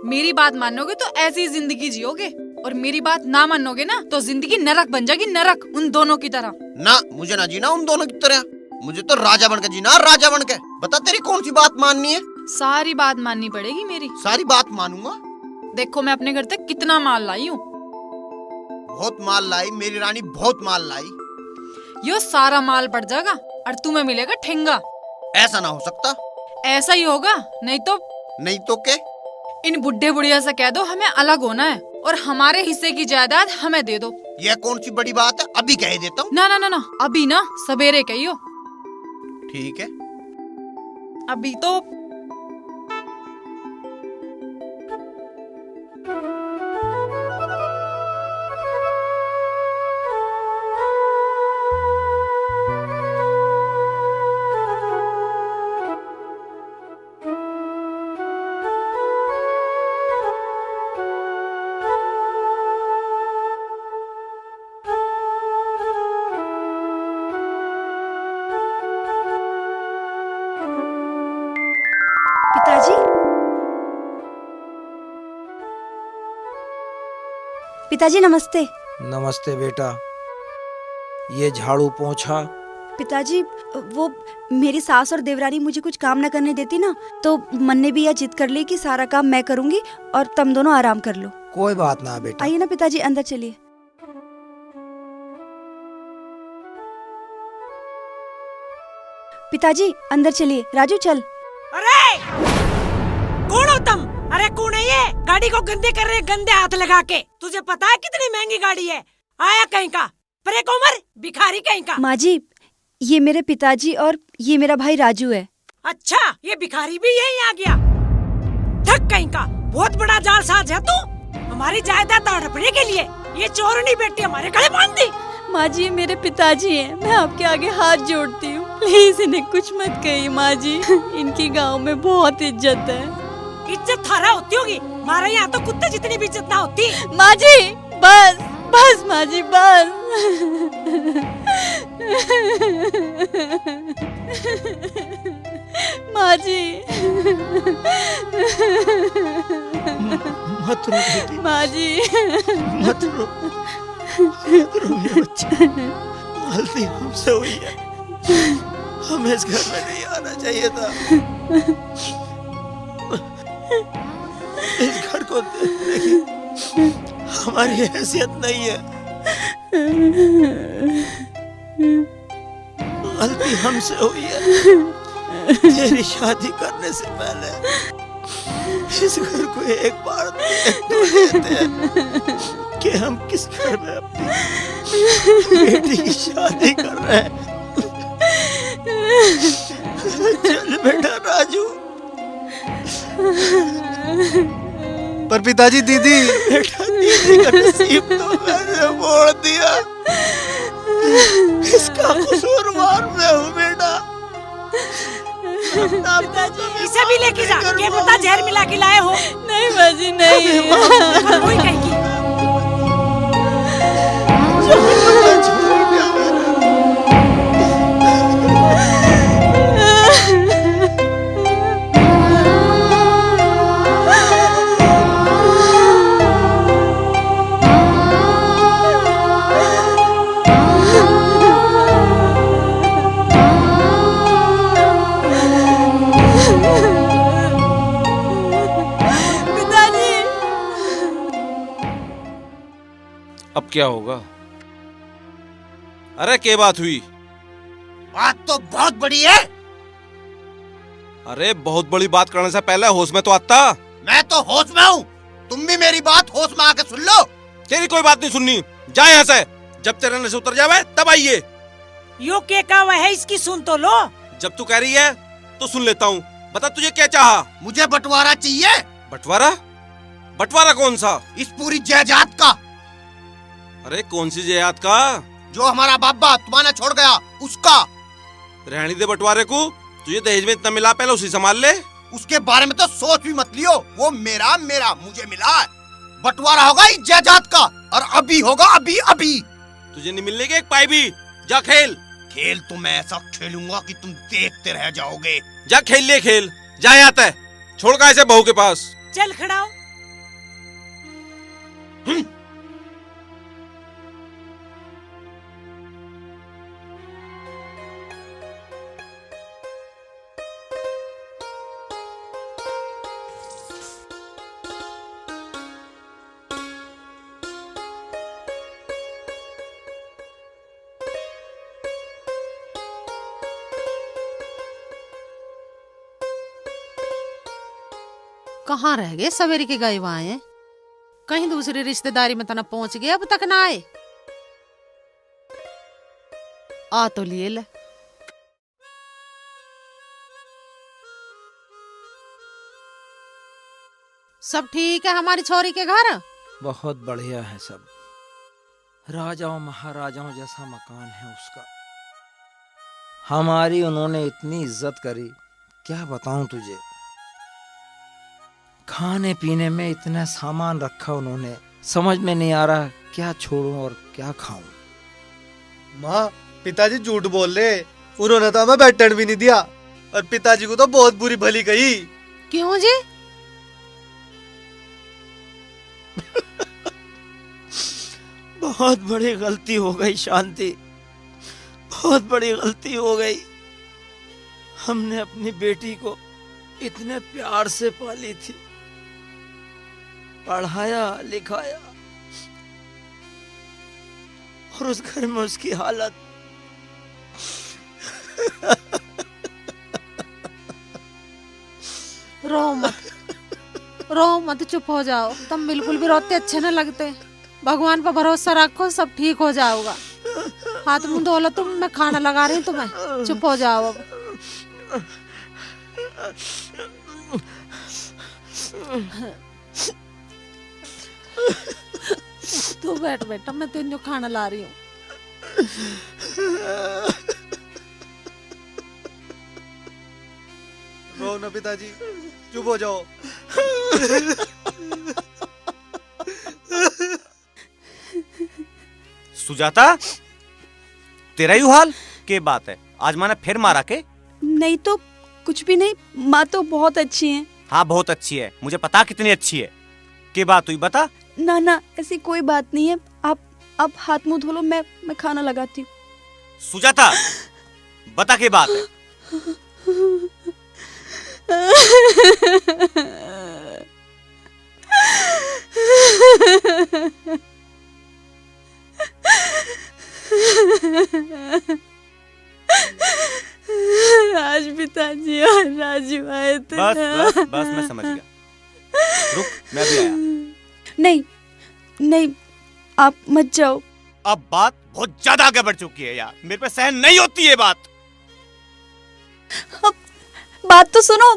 Speaker 18: मेरी बात मानोगे तो ऐसी जिंदगी जियोगे, और मेरी बात ना मानोगे ना तो जिंदगी नरक बन जाएगी, नरक, उन दोनों की तरह।
Speaker 1: ना, मुझे ना जीना उन दोनों की तरह, मुझे तो राजा बन के जीना, राजा बन के। बता तेरी कौन सी बात माननी है?
Speaker 18: सारी बात माननी पड़ेगी मेरी।
Speaker 1: सारी बात मानूंगा।
Speaker 18: देखो मैं अपने घर तक कितना माल लाई हूँ।
Speaker 1: बहुत माल लाई मेरी रानी, बहुत माल लाई।
Speaker 18: यो सारा माल बढ़ जाएगा और तुम्हें मिलेगा ठेंगा।
Speaker 1: ऐसा ना हो सकता।
Speaker 18: ऐसा ही होगा, नहीं तो
Speaker 1: क्या?
Speaker 18: इन बुढ़े बुढ़िया से कह दो हमें अलग होना है और हमारे हिस्से की जायदाद हमें दे दो।
Speaker 1: यह कौन सी बड़ी बात है? अभी कह देता हूँ।
Speaker 18: ना ना ना ना, अभी ना, सवेरे कहियो।
Speaker 1: ठीक है।
Speaker 18: अभी तो
Speaker 13: पिताजी, पिताजी नमस्ते।
Speaker 12: नमस्ते बेटा, ये झाड़ू पोंछा।
Speaker 13: पिताजी, वो मेरी सास और देवरानी मुझे कुछ काम न करने देती ना, तो मन ने भी यह जिद कर ली कि सारा काम मैं करूंगी और तुम दोनों आराम कर लो।
Speaker 12: कोई बात ना बेटा।
Speaker 13: आइए ना पिताजी, अंदर चलिए। पिताजी अंदर चलिए। राजू चल।
Speaker 4: अरे कौन हो तुम? अरे कौन है ये? गाड़ी को गंदे कर रहे, गंदे हाथ लगा के। तुझे पता है कितनी महंगी गाड़ी है? आया कहीं का परे कोमर, भिखारी कहीं का।
Speaker 13: माँ जी, ये मेरे पिताजी और ये मेरा भाई राजू है।
Speaker 4: अच्छा, ये भिखारी भी यही आ गया? ठग कहीं का, बहुत बड़ा जाल साज है तू। हमारी जायदाद हड़पने के लिए ये चोरनी बेटी हमारे गले बांध दी।
Speaker 13: माँ जी, मेरे पिताजी हैं, मैं आपके आगे हाथ जोड़ती हूँ, प्लीज इन्हें कुछ मत कहिए माँ जी। इनकी गांव में बहुत इज्जत है।
Speaker 4: इज्जत थारा होती होगी, हमारे यहाँ तो कुत्ते जितनी भी इज्जत ना होती।
Speaker 13: माँ जी बस बस, माँ जी बस। माँ जी
Speaker 12: मत रो बेटी,
Speaker 13: माँ जी
Speaker 12: मत रो, मत रो मेरे बच्चे। गलती हमसे हुई है, हमें इस घर में नहीं आना चाहिए था। इस घर को देखने की हमारी हैसियत नहीं है। गलती हमसे हुई है। तेरी शादी करने से पहले इस घर को एक बार देख तो लेते हैं कि हम किस घर में अपनी बेटी की शादी कर रहे हैं। चल बेटा राजू।
Speaker 14: पर पिताजी, दीदी।
Speaker 12: बेटा दीदी का नसीब तो मैंने मोड़ दिया, इसका कसूरवार मैं हूँ बेटा।
Speaker 4: इसे भी लेके जा, क्या पता जहर मिला के लाए हो।
Speaker 6: नहीं बाजी नहीं।
Speaker 4: कोई कहेगी।
Speaker 5: अब क्या होगा? अरे क्या बात हुई?
Speaker 1: बात तो बहुत बड़ी है।
Speaker 5: अरे बहुत बड़ी बात करने से पहले होश में तो आता।
Speaker 1: मैं तो होश में हूँ, तुम भी मेरी बात होश में आके सुन लो।
Speaker 5: तेरी कोई बात नहीं सुननी, जा यहाँ से। जब तेरे नशे उतर जावे तब आइए।
Speaker 4: यो क्या कहा हुआ है, इसकी सुन तो लो।
Speaker 5: जब तू कह रही है तो सुन लेता हूँ। बता तुझे क्या चाहा?
Speaker 1: मुझे बंटवारा चाहिए।
Speaker 5: बंटवारा? बंटवारा कौन सा?
Speaker 1: इस पूरी जायदाद का।
Speaker 5: अरे कौन सी जायदाद का?
Speaker 1: जो हमारा बाबा तुम्हारा छोड़ गया उसका।
Speaker 5: रहनी दे बंटवारे को, तुझे दहेज में इतना मिला, पहले उसी संभाल ले।
Speaker 1: उसके बारे में तो सोच भी मत लियो, वो मेरा मुझे मिला है। बंटवारा होगा इस जायदाद का, और अभी होगा, अभी अभी।
Speaker 5: तुझे नहीं मिलने के एक पाई भी। जा खेल।
Speaker 1: खेल तो मैं ऐसा खेलूंगा कि तुम देखते रह जाओगे।
Speaker 5: जा खेल ले खेल, जा यहाँ तय। छोड़ का ऐसे बहू के पास।
Speaker 4: चल खड़ा हो।
Speaker 16: कहाँ रह गए सवेरे के गए वहाँ हैं? कहीं दूसरी रिश्तेदारी में तना पहुंच गए, अब तक ना आए। आ तो लिए ले। सब ठीक है हमारी छोरी के घर?
Speaker 12: बहुत बढ़िया है सब। राजाओं महाराजाओं जैसा मकान है उसका। हमारी उन्होंने इतनी इज्जत करी, क्या बताऊं तुझे। खाने पीने में इतना सामान रखा उन्होंने, समझ में नहीं आ रहा क्या छोड़ूं और क्या खाऊं।
Speaker 11: माँ, पिताजी झूठ बोल रहे, उन्होंने तो हमें बैठने भी नहीं दिया, और पिताजी को तो बहुत बुरी भली कही।
Speaker 16: क्यों जी?
Speaker 12: बहुत बड़ी गलती हो गई शांति, बहुत बड़ी गलती हो गई। हमने अपनी बेटी को इतने प्यार से पाली थी, पढ़ाया लिखाया, और उस घर में उसकी हालत।
Speaker 16: रो मत, चुप हो जाओ। तुम बिल्कुल भी रोते अच्छे न लगते। भगवान पर भरोसा रखो, सब ठीक हो जाओगा। हाथ मुंह धो लो तुम, मैं खाना लगा रही हूँ तुम्हें। चुप हो जाओ अब। तू बैठ बेटा, मैं तेरे खाना ला रही हूँ।
Speaker 11: रो ना पिताजी, चुप हो जाओ।
Speaker 2: सुजाता, तेरा ही हाल के बात है? आज माने फिर मारा के?
Speaker 13: नहीं तो कुछ भी नहीं, माँ तो बहुत अच्छी है।
Speaker 2: हाँ बहुत अच्छी है, मुझे पता कितनी अच्छी है। के बात हुई बता।
Speaker 13: ना ना ऐसी कोई बात नहीं है, आप हाथ मुंह धो लो, मैं खाना लगाती हूँ।
Speaker 2: सुजाता बता के बात है।
Speaker 6: आज पिताजी और राजू आए थे।
Speaker 2: बस मैं समझ गया। रुक, मैं भी आया।
Speaker 13: नहीं आप मत जाओ।
Speaker 2: अब बात बहुत ज्यादा आगे बढ़ चुकी है यार, मेरे पे सहन नहीं होती है बात।
Speaker 13: अब बात तो सुनो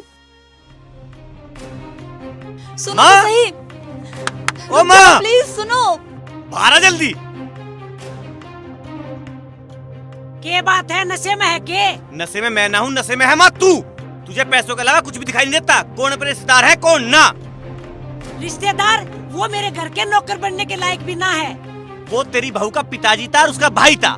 Speaker 13: तो सही।
Speaker 2: ओ माँ,
Speaker 13: प्लीज सुनो।
Speaker 2: बाहर आ जल्दी।
Speaker 4: के बात है? नशे में है के?
Speaker 2: नशे में मैं ना हूँ, नशे में है माँ तू। तुझे पैसों के अलावा कुछ भी दिखाई नहीं देता? कौन अपने रिश्तेदार है कौन ना?
Speaker 4: रिश्तेदार वो मेरे घर के नौकर बनने के लायक भी ना है।
Speaker 2: वो तेरी बहू का पिताजी था और उसका भाई था,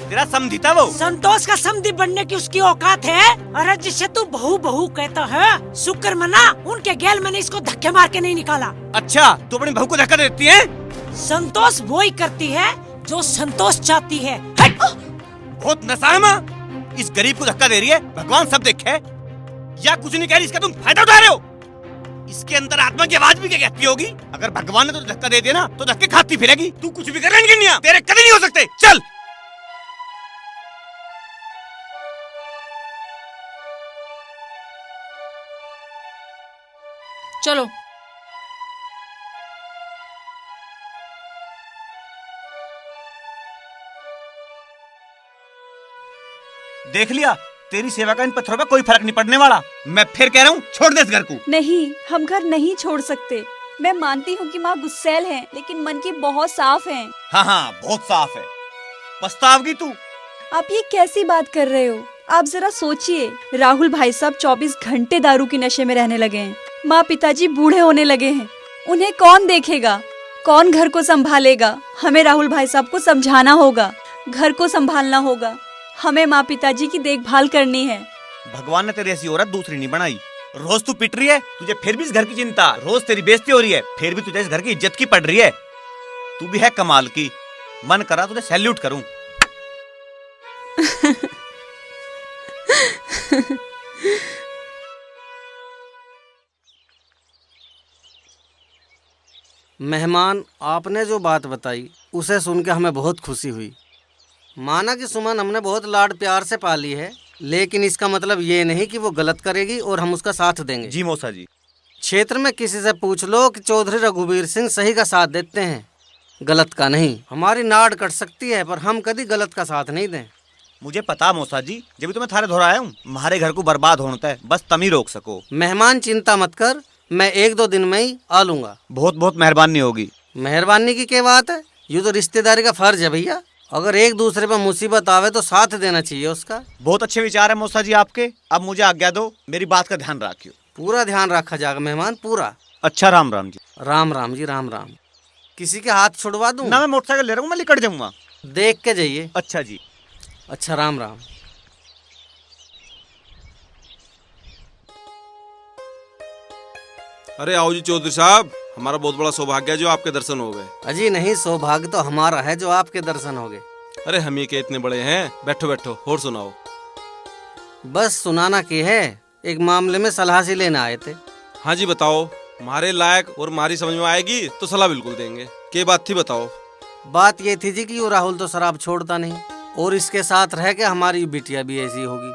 Speaker 2: तेरा समधी था वो।
Speaker 4: संतोष का समधी बनने की उसकी औकात है। अरे जिससे तू बहू बहू कहता है, शुक्र मना उनके गैल मैंने इसको धक्के मार के नहीं निकाला।
Speaker 2: अच्छा, तू अपनी बहू को धक्का देती है?
Speaker 4: संतोष वो ही करती है जो संतोष चाहती है।
Speaker 2: बहुत नशा है माँ, इस गरीब को धक्का दे रही है, भगवान सब देखे। या कुछ नहीं कह रही, इसका तुम फायदा उठा रहे हो। इसके अंदर आत्मा की आवाज भी क्या कहती होगी? अगर भगवान ने तो धक्का दे दिया ना तो धक्के खाती फिरेगी। तू कुछ भी कर नहीं, तेरे कभी नहीं हो सकते। चल
Speaker 18: चलो।
Speaker 2: देख लिया, तेरी सेवा का इन पत्थरों पे कोई फर्क नहीं पड़ने वाला। मैं फिर कह रहा हूँ, छोड़ दे इस घर को।
Speaker 13: नहीं, हम घर नहीं छोड़ सकते। मैं मानती हूँ कि माँ गुस्सैल हैं, लेकिन मन की बहुत साफ हैं।
Speaker 2: हाँ हाँ, बहुत साफ है। पछताओगी तू।
Speaker 13: आप ये कैसी बात कर रहे हो? आप जरा सोचिए, राहुल भाई साहब 24 घंटे दारू की नशे में रहने लगे हैं। माँ पिताजी बूढ़े होने लगे हैं। उन्हें कौन देखेगा? कौन घर को संभालेगा? हमें राहुल भाई साहब को समझाना होगा, घर को संभालना होगा। हमें माँ पिताजी की देखभाल करनी है।
Speaker 2: भगवान ने तेरी ऐसी औरत दूसरी नहीं बनाई। रोज तू पिट रही है, तुझे फिर भी इस घर की चिंता। रोज तेरी बेइज्जती हो रही है, फिर भी तुझे इस घर की इज्जत की पड़ रही है। तू भी है कमाल की। मन करा तुझे सैल्यूट करूं।
Speaker 11: मेहमान, आपने जो बात बताई उसे सुन के हमें बहुत खुशी हुई। माना कि सुमन हमने बहुत लाड प्यार से पाली है, लेकिन इसका मतलब ये नहीं कि वो गलत करेगी और हम उसका साथ देंगे।
Speaker 2: जी मौसा जी।
Speaker 11: क्षेत्र में किसी से पूछ लो कि चौधरी रघुवीर सिंह सही का साथ देते हैं, गलत का नहीं। हमारी नाड़ कट सकती है पर हम कभी गलत का साथ नहीं दें।
Speaker 2: मुझे पता मौसा जी, जब भी तुम्हें थारे दोहराया हूँ, हमारे घर को बर्बाद होता है, बस तुम ही रोक सको।
Speaker 11: मेहमान चिंता मत कर, मैं 1-2 दिन में ही आ लूंगा।
Speaker 2: बहुत बहुत मेहरबानी होगी।
Speaker 11: मेहरबानी की क्या बात है, ये तो रिश्तेदारी का फर्ज है भैया। अगर एक दूसरे पर मुसीबत आवे तो साथ देना चाहिए उसका।
Speaker 2: बहुत अच्छे विचार है मौसा जी आपके। अब मुझे आज्ञा दो, मेरी बात का ध्यान रखियो।
Speaker 11: पूरा ध्यान रखा जाएगा मेहमान, पूरा।
Speaker 2: अच्छा, राम राम जी।
Speaker 11: राम राम जी, राम राम। किसी के हाथ छुड़वा दूं?
Speaker 2: ना, मैं मोटरसाइकिल ले रहा हूँ, मैं निकट जाऊंगा।
Speaker 11: देख के जाइए।
Speaker 2: अच्छा जी।
Speaker 11: अच्छा, राम राम।
Speaker 5: अरे आओ जी चौधरी साहब, हमारा बहुत बड़ा सौभाग्य है जो आपके दर्शन हो गए।
Speaker 11: अजी नहीं, सौभाग्य तो हमारा है जो आपके दर्शन हो गए।
Speaker 5: अरे हम ही के इतने बड़े हैं। बैठो बैठो और सुनाओ।
Speaker 11: बस सुनाना की है, एक मामले में सलाह से लेना आए थे।
Speaker 5: हाँ जी बताओ, हमारे लायक और हमारी समझ में आएगी तो सलाह बिल्कुल देंगे। क्या बात थी बताओ।
Speaker 11: बात ये थी जी कि वो राहुल तो शराब छोड़ता नहीं और इसके साथ रह के हमारी बिटिया भी ऐसी होगी,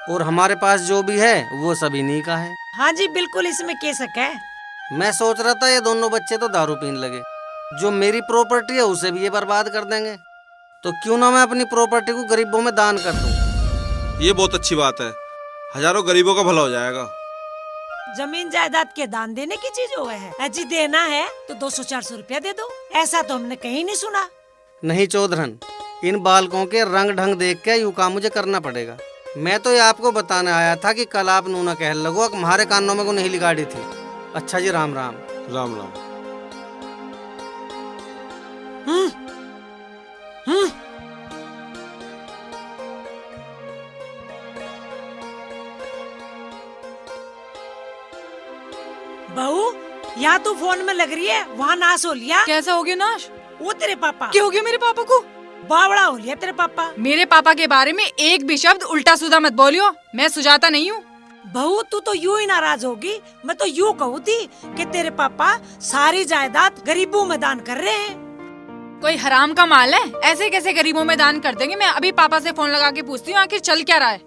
Speaker 11: और हमारे पास जो भी है वो सब इन्हीं का है।
Speaker 4: हाँ जी बिल्कुल, इसमें क्या शक है।
Speaker 11: मैं सोच रहा था ये दोनों बच्चे तो दारू पीने लगे, जो मेरी प्रॉपर्टी है उसे भी ये बर्बाद कर देंगे, तो क्यों ना मैं अपनी प्रॉपर्टी को गरीबों में दान कर दूं।
Speaker 5: ये बहुत अच्छी बात है, हजारों गरीबों का भला हो जाएगा।
Speaker 4: जमीन जायदाद के दान देने की चीज हुआ है। अजी देना है तो 200-400 रुपया दे दो, ऐसा तो हमने कहीं नहीं सुना।
Speaker 11: नहीं चौधरन, इन बालकों के रंग ढंग देख के यूं काम मुझे करना पड़ेगा। मैं तो ये आपको बताने आया था कि कल आप नूना कह लगो हमारे कानों में को नहीं लिगाड़ी थी। अच्छा जी, राम राम।
Speaker 5: राम राम।
Speaker 4: बहू, यहाँ तू फोन में लग रही है, वहाँ नाश हो लिया।
Speaker 18: कैसा हो गया नाश?
Speaker 4: वो तेरे पापा।
Speaker 18: क्या हो गया मेरे पापा को?
Speaker 4: बावड़ा हो लिया तेरे पापा।
Speaker 18: मेरे पापा के बारे में एक भी शब्द उल्टा सीधा मत बोलियो, मैं सुजाता नहीं हूँ।
Speaker 4: बहू तू तो यूं ही नाराज होगी, मैं तो यूं कहूँ थी कि तेरे पापा सारी जायदाद गरीबों में दान कर रहे हैं।
Speaker 18: कोई हराम का माल है, ऐसे कैसे गरीबों में दान कर देंगे? मैं अभी पापा से फोन लगा के पूछती हूँ आखिर चल क्या रहा है।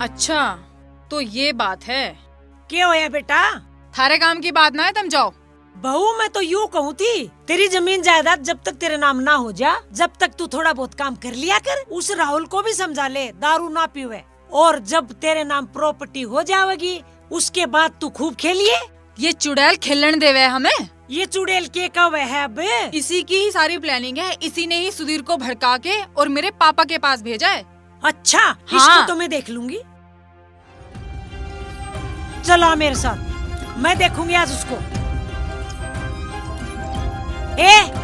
Speaker 18: अच्छा तो ये बात है।
Speaker 4: क्या होया बेटा?
Speaker 18: थारे काम की बात ना है, तुम जाओ।
Speaker 4: बहू मैं तो यूँ कहूँ थी, तेरी जमीन जायदाद जब तक तेरे नाम ना हो जा, जब तक तू थोड़ा बहुत काम कर लिया कर। उस राहुल को भी समझा ले, दारू ना पीवे। और जब तेरे नाम प्रॉपर्टी हो जाएगी उसके बाद तू खूब खेलिए।
Speaker 18: ये चुड़ैल खेलन देवे हमें।
Speaker 4: ये चुड़ैल के कब है अब?
Speaker 18: इसी की ही सारी प्लानिंग है। इसी ने ही सुधीर को भड़का के और मेरे पापा के पास भेजा है।
Speaker 4: अच्छा इसको तो मैं देख लूंगी। चलो मेरे साथ, मैं देखूंगी आज उसको।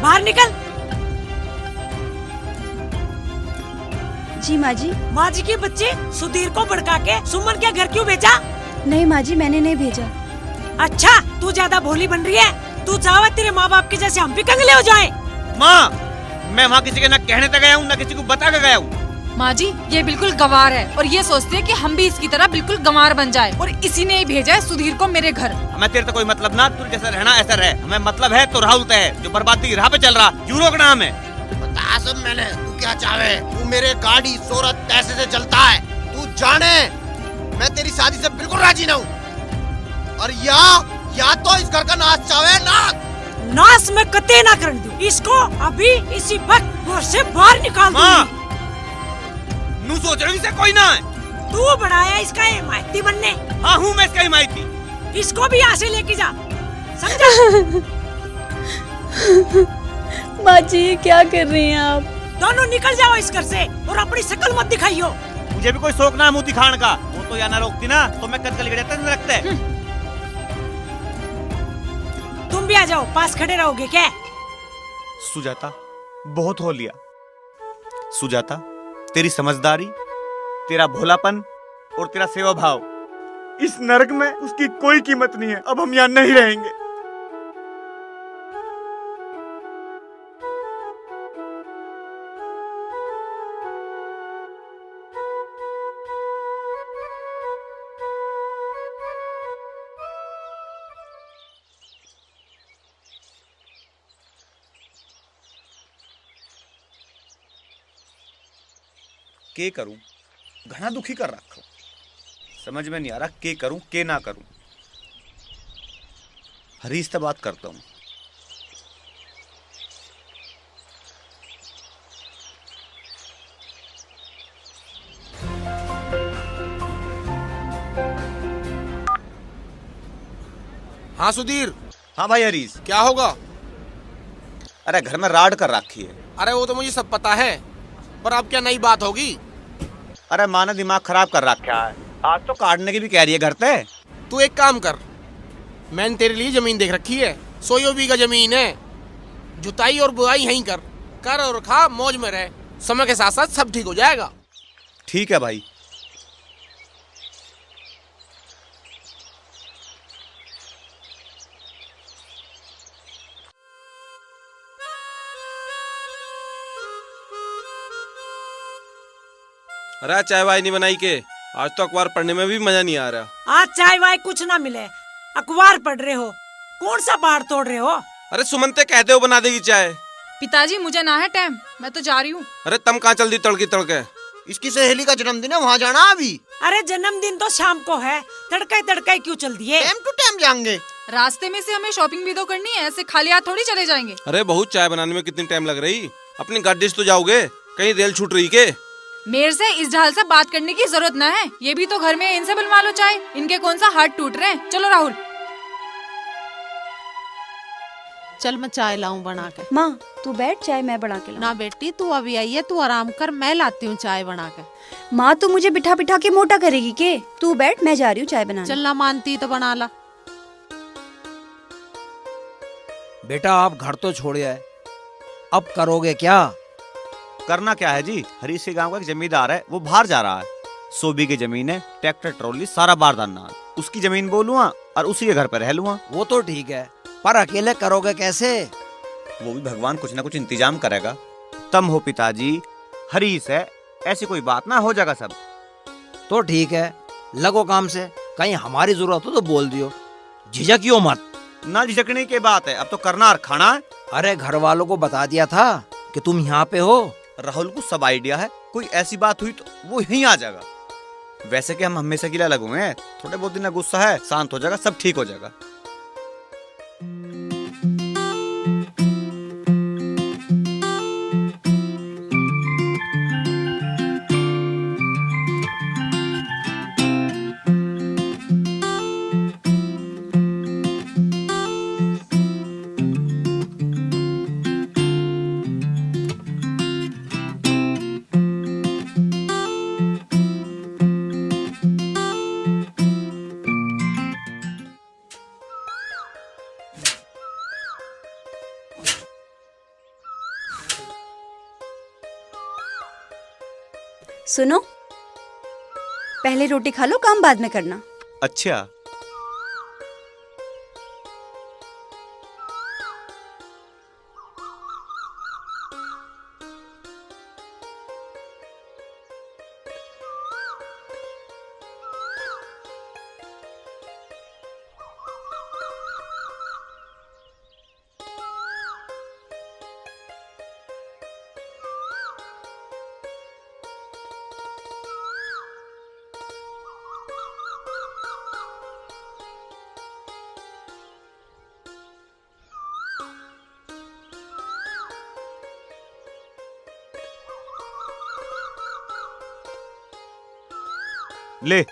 Speaker 4: बाहर निकल।
Speaker 13: जी माँ जी।
Speaker 4: माँ जी के बच्चे सुधीर को भड़का के सुमन के घर क्यों भेजा?
Speaker 13: नहीं माँ जी, मैंने नहीं भेजा।
Speaker 4: अच्छा तू ज्यादा भोली बन रही है। तू चाहे तेरे माँ बाप के जैसे हम भी कंगले हो जाएं।
Speaker 2: माँ, मैं वहाँ किसी के न कहने तक गया हूँ न किसी को बता के गया हूँ।
Speaker 18: माँ जी ये बिल्कुल गंवार है और ये सोचते हैं कि हम भी इसकी तरह बिल्कुल गंवार बन जाए और इसी ने ही भेजा है सुधीर को मेरे घर।
Speaker 2: हमें तेरे तो कोई मतलब ना, तू जैसा रहना ऐसा रह। हमें मतलब है तो राहुल तय है जो बर्बादी की राह पे चल रहा। यूरो का नाम है।
Speaker 1: बता सब मैंने, तू क्या चाहे? तू मेरे गाड़ी शोहरत पैसे से चलता है। तू जाने मैं तेरी शादी से बिल्कुल राजी ना हूँ। और या तो इस घर का नाश चाहे ना।
Speaker 4: नाश मैं कते ना कर दूं। इसको अभी इसी वक्त घर से बाहर निकाल दूंगी।
Speaker 2: नू सोच रही से कोई ना है।
Speaker 4: तू बनाया इसका हिमायती बनने।
Speaker 2: हाँ हूँ मैं इसका हिमायती।
Speaker 4: इसको भी यहाँ से लेके जा, समझा?
Speaker 6: माँ जी क्या कर रही हैं आप?
Speaker 4: दोनों निकल जाओ इस घर से और अपनी शक्ल मत दिखाइयो।
Speaker 2: मुझे भी कोई शौक ना मुँह दिखाने का। वो तो यहाँ ना रोकती ना तो मैं कद गली जाता रखते।
Speaker 4: तुम भी आ जाओ, पास खड़े रहोगे क्या?
Speaker 2: सुजाता बहुत हो लिया। सुजाता तेरी समझदारी, तेरा भोलापन और तेरा सेवा भाव, इस नरक में उसकी कोई कीमत नहीं है। अब हम यहाँ नहीं रहेंगे। के करूं, घना दुखी कर रखो। समझ में नहीं आ रहा के करूं के ना करूं। हरीश से बात करता हूं।
Speaker 15: हाँ सुधीर।
Speaker 2: हाँ भाई हरीश।
Speaker 15: क्या होगा?
Speaker 2: अरे घर में राड कर रखी है।
Speaker 15: अरे वो तो मुझे सब पता है, पर अब क्या नई बात होगी?
Speaker 2: अरे माँ ने दिमाग खराब कर रखा है। आज तो काटने की भी कह रही है घर पे।
Speaker 15: तू एक काम कर, मैंने तेरे लिए जमीन देख रखी है। 100 बीघा जमीन है। जुताई और बुआई यहीं कर और खा, मौज में रह। समय के साथ साथ सब ठीक हो जाएगा।
Speaker 2: ठीक है भाई।
Speaker 5: अरे चाय वाय नहीं बनाई के? आज तो अखबार पढ़ने में भी मजा नहीं आ रहा।
Speaker 4: आज चाय वाय कुछ ना मिले, अखबार पढ़ रहे हो। कौन सा पहाड़ तोड़ रहे हो?
Speaker 5: अरे सुमनते कहते हो बना देगी चाय।
Speaker 18: पिताजी मुझे ना है टाइम, मैं तो जा रही हूँ।
Speaker 5: अरे तम कहाँ चल दी तड़के तड़के?
Speaker 1: इसकी सहेली का जन्मदिन है, वहाँ जाना अभी।
Speaker 4: अरे जन्मदिन तो शाम को है, तड़के तड़के क्यों चल दिए?
Speaker 1: टाइम टू टाइम जाएंगे।
Speaker 18: रास्ते में से हमें शॉपिंग भी तो करनी है, ऐसे खाली हाथ थोड़ी चले जाएंगे।
Speaker 5: अरे बहुत चाय बनाने में कितनी टाइम लग रही? अपनी गाड़ी से तो जाओगे, कहीं रेल छूट रही के?
Speaker 18: मेरे से इस ढाल से बात करने की जरूरत ना है। ये भी तो घर में, इनसे बुलवा लो चाय। इनके कौन सा हाथ टूट रहे हैं। चलो राहुल।
Speaker 16: चल मैं चाय लाऊं बना के।
Speaker 13: माँ तू बैठ, चाय मैं बना के लाऊं।
Speaker 16: ना बेटी तू अभी आई है, तू आराम कर, मैं लाती हूँ चाय बना के।
Speaker 13: माँ तू मुझे बिठा बिठा के मोटा करेगी के? तू बैठ, मैं जा रही हूँ चाय बनाने।
Speaker 16: चल ना मानती तो बना ला।
Speaker 12: बेटा आप घर तो छोड़िए, अब करोगे क्या?
Speaker 2: करना क्या है जी? हरीश के गांव का एक जमींदार है, वो बाहर जा रहा है। 100 बीघे जमीन है, ट्रैक्टर ट्रॉली सारा बारदाना है। उसकी जमीन बोलूंगा और उसी के घर पर रह लूंगा।
Speaker 12: वो तो ठीक है, पर अकेले करोगे कैसे?
Speaker 2: वो भी भगवान कुछ ना कुछ इंतजाम करेगा। तम हो पिताजी, हरीश है, ऐसी कोई बात ना, हो जाएगा सब।
Speaker 12: तो ठीक है, लगो काम से। कहीं हमारी जरूरत हो तो बोल दियो, झिझकियो मत।
Speaker 2: ना झिझकने की बात है, अब तो करना और खाना है।
Speaker 12: अरे घर वालों को बता दिया था कि तुम यहाँ पे हो।
Speaker 2: राहुल को सब आइडिया है, कोई ऐसी बात हुई तो वो यहीं आ जाएगा। वैसे कि हम हमेशा के लिए अलग हुए हैं, थोड़े बहुत दिन गुस्सा है, शांत हो जाएगा, सब ठीक हो जाएगा।
Speaker 13: सुनो, पहले रोटी खा लो, काम बाद में करना।
Speaker 2: अच्छा। ले।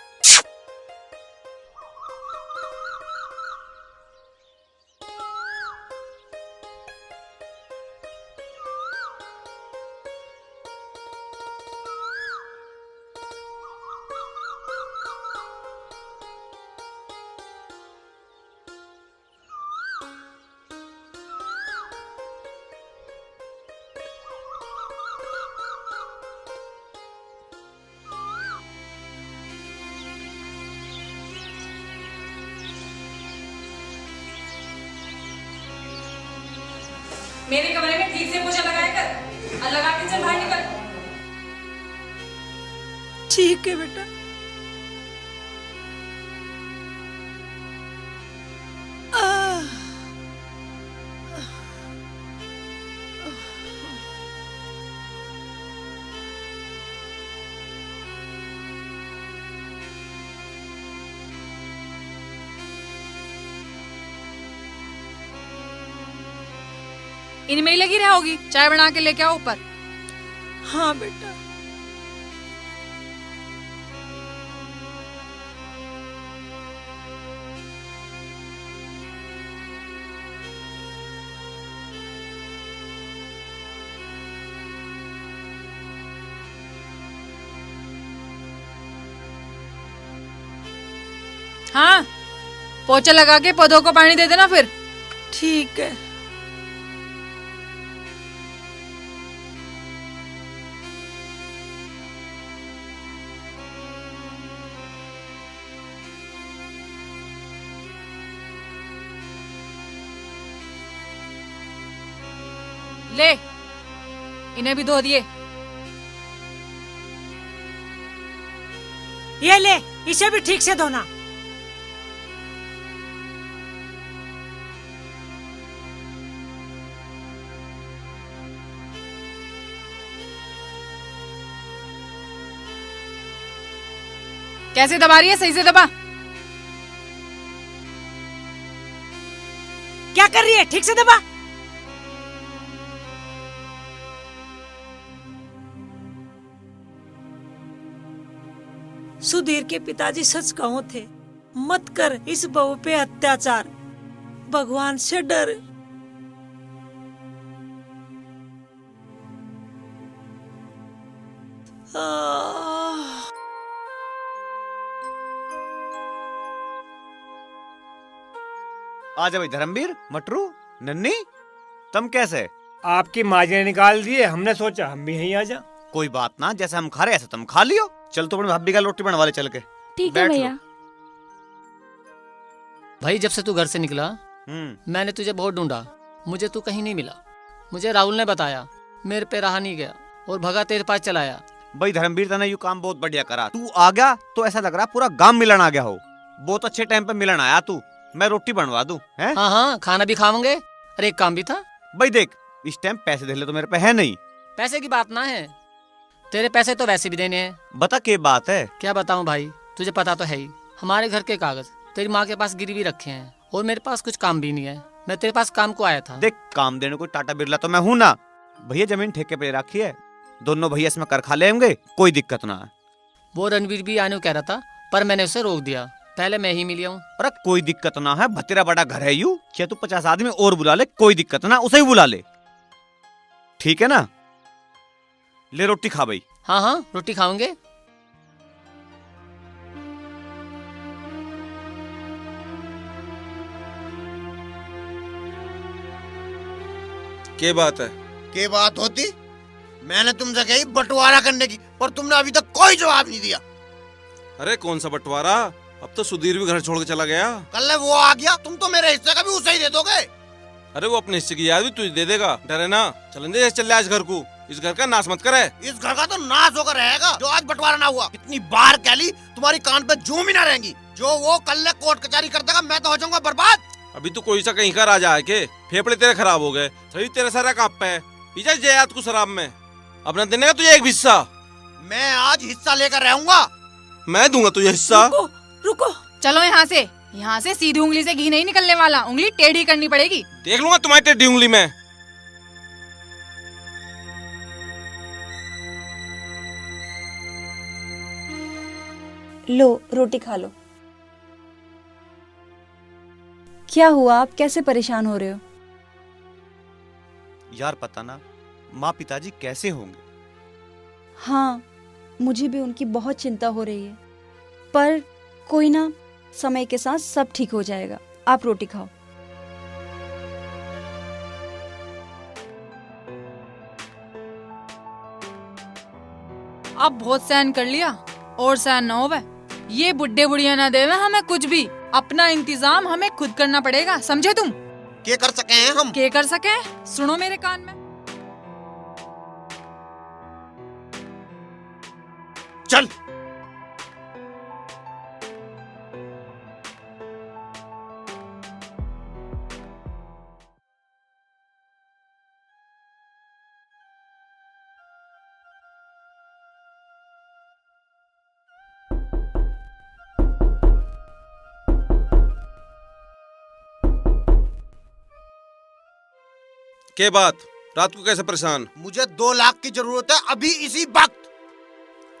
Speaker 18: मेरे कमरे में ठीक से पोछा लगाया कर और लगा के चल बाहर निकल।
Speaker 4: ठीक है बेटा।
Speaker 18: इनमें ही लगी रहोगी, चाय बना के लेके आओ ऊपर।
Speaker 4: हाँ बेटा।
Speaker 18: हाँ, पोछा लगा के पौधों को पानी दे देना फिर।
Speaker 4: ठीक है।
Speaker 18: ले, इन्हें भी धो दिए।
Speaker 4: ये ले, इसे भी ठीक से धोना।
Speaker 18: कैसे दबा रही है? सही से दबा।
Speaker 4: क्या कर रही है? ठीक से दबा। सुधीर के पिताजी सच कहो थे, मत कर इस बहू पे अत्याचार, भगवान से डर।
Speaker 2: आजा भाई धर्मवीर, मटरू, नन्नी, तुम कैसे?
Speaker 7: आपकी माँ जी ने निकाल दिए, हमने सोचा हम भी यहीं आ जा।
Speaker 2: कोई बात ना, जैसे हम खा रहे ऐसे तुम खा लियो। चल तो अपनी भाभी का रोटी बनवा ले चल के।
Speaker 6: ठीक है भैया।
Speaker 8: भाई जब से तू घर से निकला मैंने तुझे बहुत ढूंढा, मुझे तू कहीं नहीं मिला। मुझे राहुल ने बताया, मेरे पे रहा नहीं गया और भगा तेरे पास चलाया।
Speaker 2: भाई धर्मवीर तने यू काम बहुत बढ़िया करा। तू आ गया तो ऐसा लग रहा पूरा गांव मिलन आ गया हो। बहुत अच्छे टाइम पे मिलन आया तू। मैं रोटी बनवा दूं हैं?
Speaker 8: हाँ हाँ, खाना भी खाओगे। अरे एक काम भी था।
Speaker 2: भाई देख, इस टाइम पैसे दे ले तो मेरे पे है नहीं।
Speaker 8: पैसे की बात ना है, तेरे पैसे तो वैसे भी देने हैं।
Speaker 2: बता क्या बात है?
Speaker 8: क्या बताऊं भाई, तुझे पता तो है ही। हमारे घर के कागज तेरी माँ के पास गिरवी रखे हैं और मेरे पास कुछ काम भी नहीं है। मैं तेरे पास काम को आया था।
Speaker 2: देख, काम देने को टाटा बिरला तो मैं हूँ ना। भैया जमीन ठेके पे रखी है, दोनों भैया इसमें कर खा लेंगे, कोई दिक्कत ना है।
Speaker 8: वो रणवीर भी आने को कह रहा था पर मैंने उसे रोक दिया। पहले मैं ही मिलिया हूँ।
Speaker 2: अरे कोई दिक्कत ना है, तेरा बड़ा घर है यू। चाहे तू 50 आदमी और बुला ले, कोई दिक्कत ना, उसे ही बुला ले। ठीक है ना? ले रोटी खा भाई।
Speaker 8: हाँ हाँ, रोटी खाओगे।
Speaker 5: के बात है?
Speaker 1: के बात होती? मैंने तुमसे कही बंटवारा करने की, पर तुमने अभी तक कोई जवाब नहीं दिया।
Speaker 5: अरे कौन सा बंटवारा, अब तो सुधीर भी घर छोड़ के चला गया।
Speaker 1: कल वो आ गया, तुम तो मेरे हिस्से का भी उसे ही दे दोगे।
Speaker 5: अरे वो अपने हिस्से की याद भी तुझे दे देगा, डरे ना। चलन दे, चल आज घर को, इस घर का नाश मत करे।
Speaker 1: इस घर का तो नाश होकर रहेगा जो आज बंटवारा ना हुआ। इतनी बार कह ली, तुम्हारी कान पे जूम ही ना रहेंगी। जो वो कल कोर्ट कचहरी कर देगा, मैं तो हो जाऊंगा बर्बाद।
Speaker 5: अभी तो कोई सा कहीं का राजा है के, फेफड़े तेरे खराब हो गए, सही तेरे सारा कांप पे है। पीछा जयात को शराब में अपना देने का तुझे एक हिस्सा।
Speaker 1: मैं आज हिस्सा लेकर रहूंगा।
Speaker 5: मैं दूंगा तुझे हिस्सा।
Speaker 18: रुको, चलो यहाँ से सीधी उंगली से घी नहीं निकलने वाला, उंगली टेढ़ी करनी पड़ेगी।
Speaker 5: देख लूंगा तुम्हारी टेढ़ी उंगली में।
Speaker 13: लो रोटी खा लो। क्या हुआ, आप कैसे परेशान हो रहे हो?
Speaker 2: यार पता ना माँ पिताजी कैसे होंगे।
Speaker 13: हाँ, मुझे भी उनकी बहुत चिंता हो रही है, पर कोई ना, समय के साथ सब ठीक हो जाएगा। आप रोटी खाओ।
Speaker 18: अब बहुत सहन कर लिया, और सहन ना होवे। ये बुड्ढे बुढ़िया ना देवे हमें कुछ भी। अपना इंतजाम हमें खुद करना पड़ेगा, समझे तुम?
Speaker 1: क्या कर सके हैं हम?
Speaker 18: क्या कर सके? सुनो मेरे कान में।
Speaker 1: चल।
Speaker 5: के बात, रात को कैसे परेशान?
Speaker 1: मुझे 2 लाख की जरूरत है अभी इसी वक्त।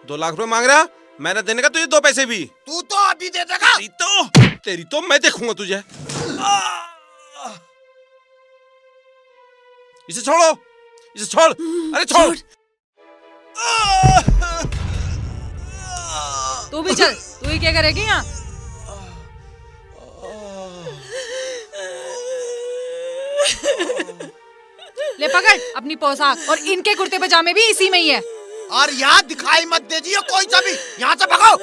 Speaker 5: 2 लाख रुपए मांग रहा, मैंने देने का तुझे 2 पैसे भी।
Speaker 1: तू तो अभी दे देगा।
Speaker 5: तेरी तो मैं देखूंगा तुझे। इसे छोड़ो, इसे छोड़। अरे छोड़।
Speaker 18: तू भी चल, तू ही क्या करेगी यहाँ? ले पकड़ अपनी पोशाक, और इनके कुर्ते पजामे भी इसी में ही है।
Speaker 1: और यहाँ दिखाई मत दीजिए कोई सा भी, यहाँ से भगाओ।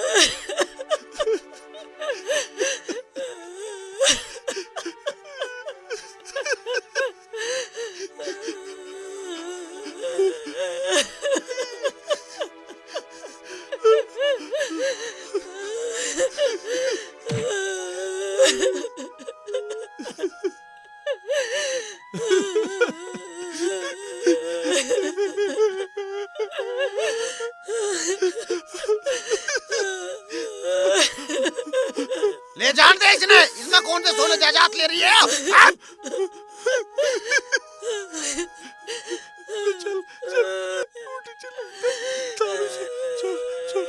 Speaker 1: ले जान दे इसने, इसमें कौन से सोने जायदाद ले रही है? हाँ?
Speaker 5: चल चल तारू से चल चल।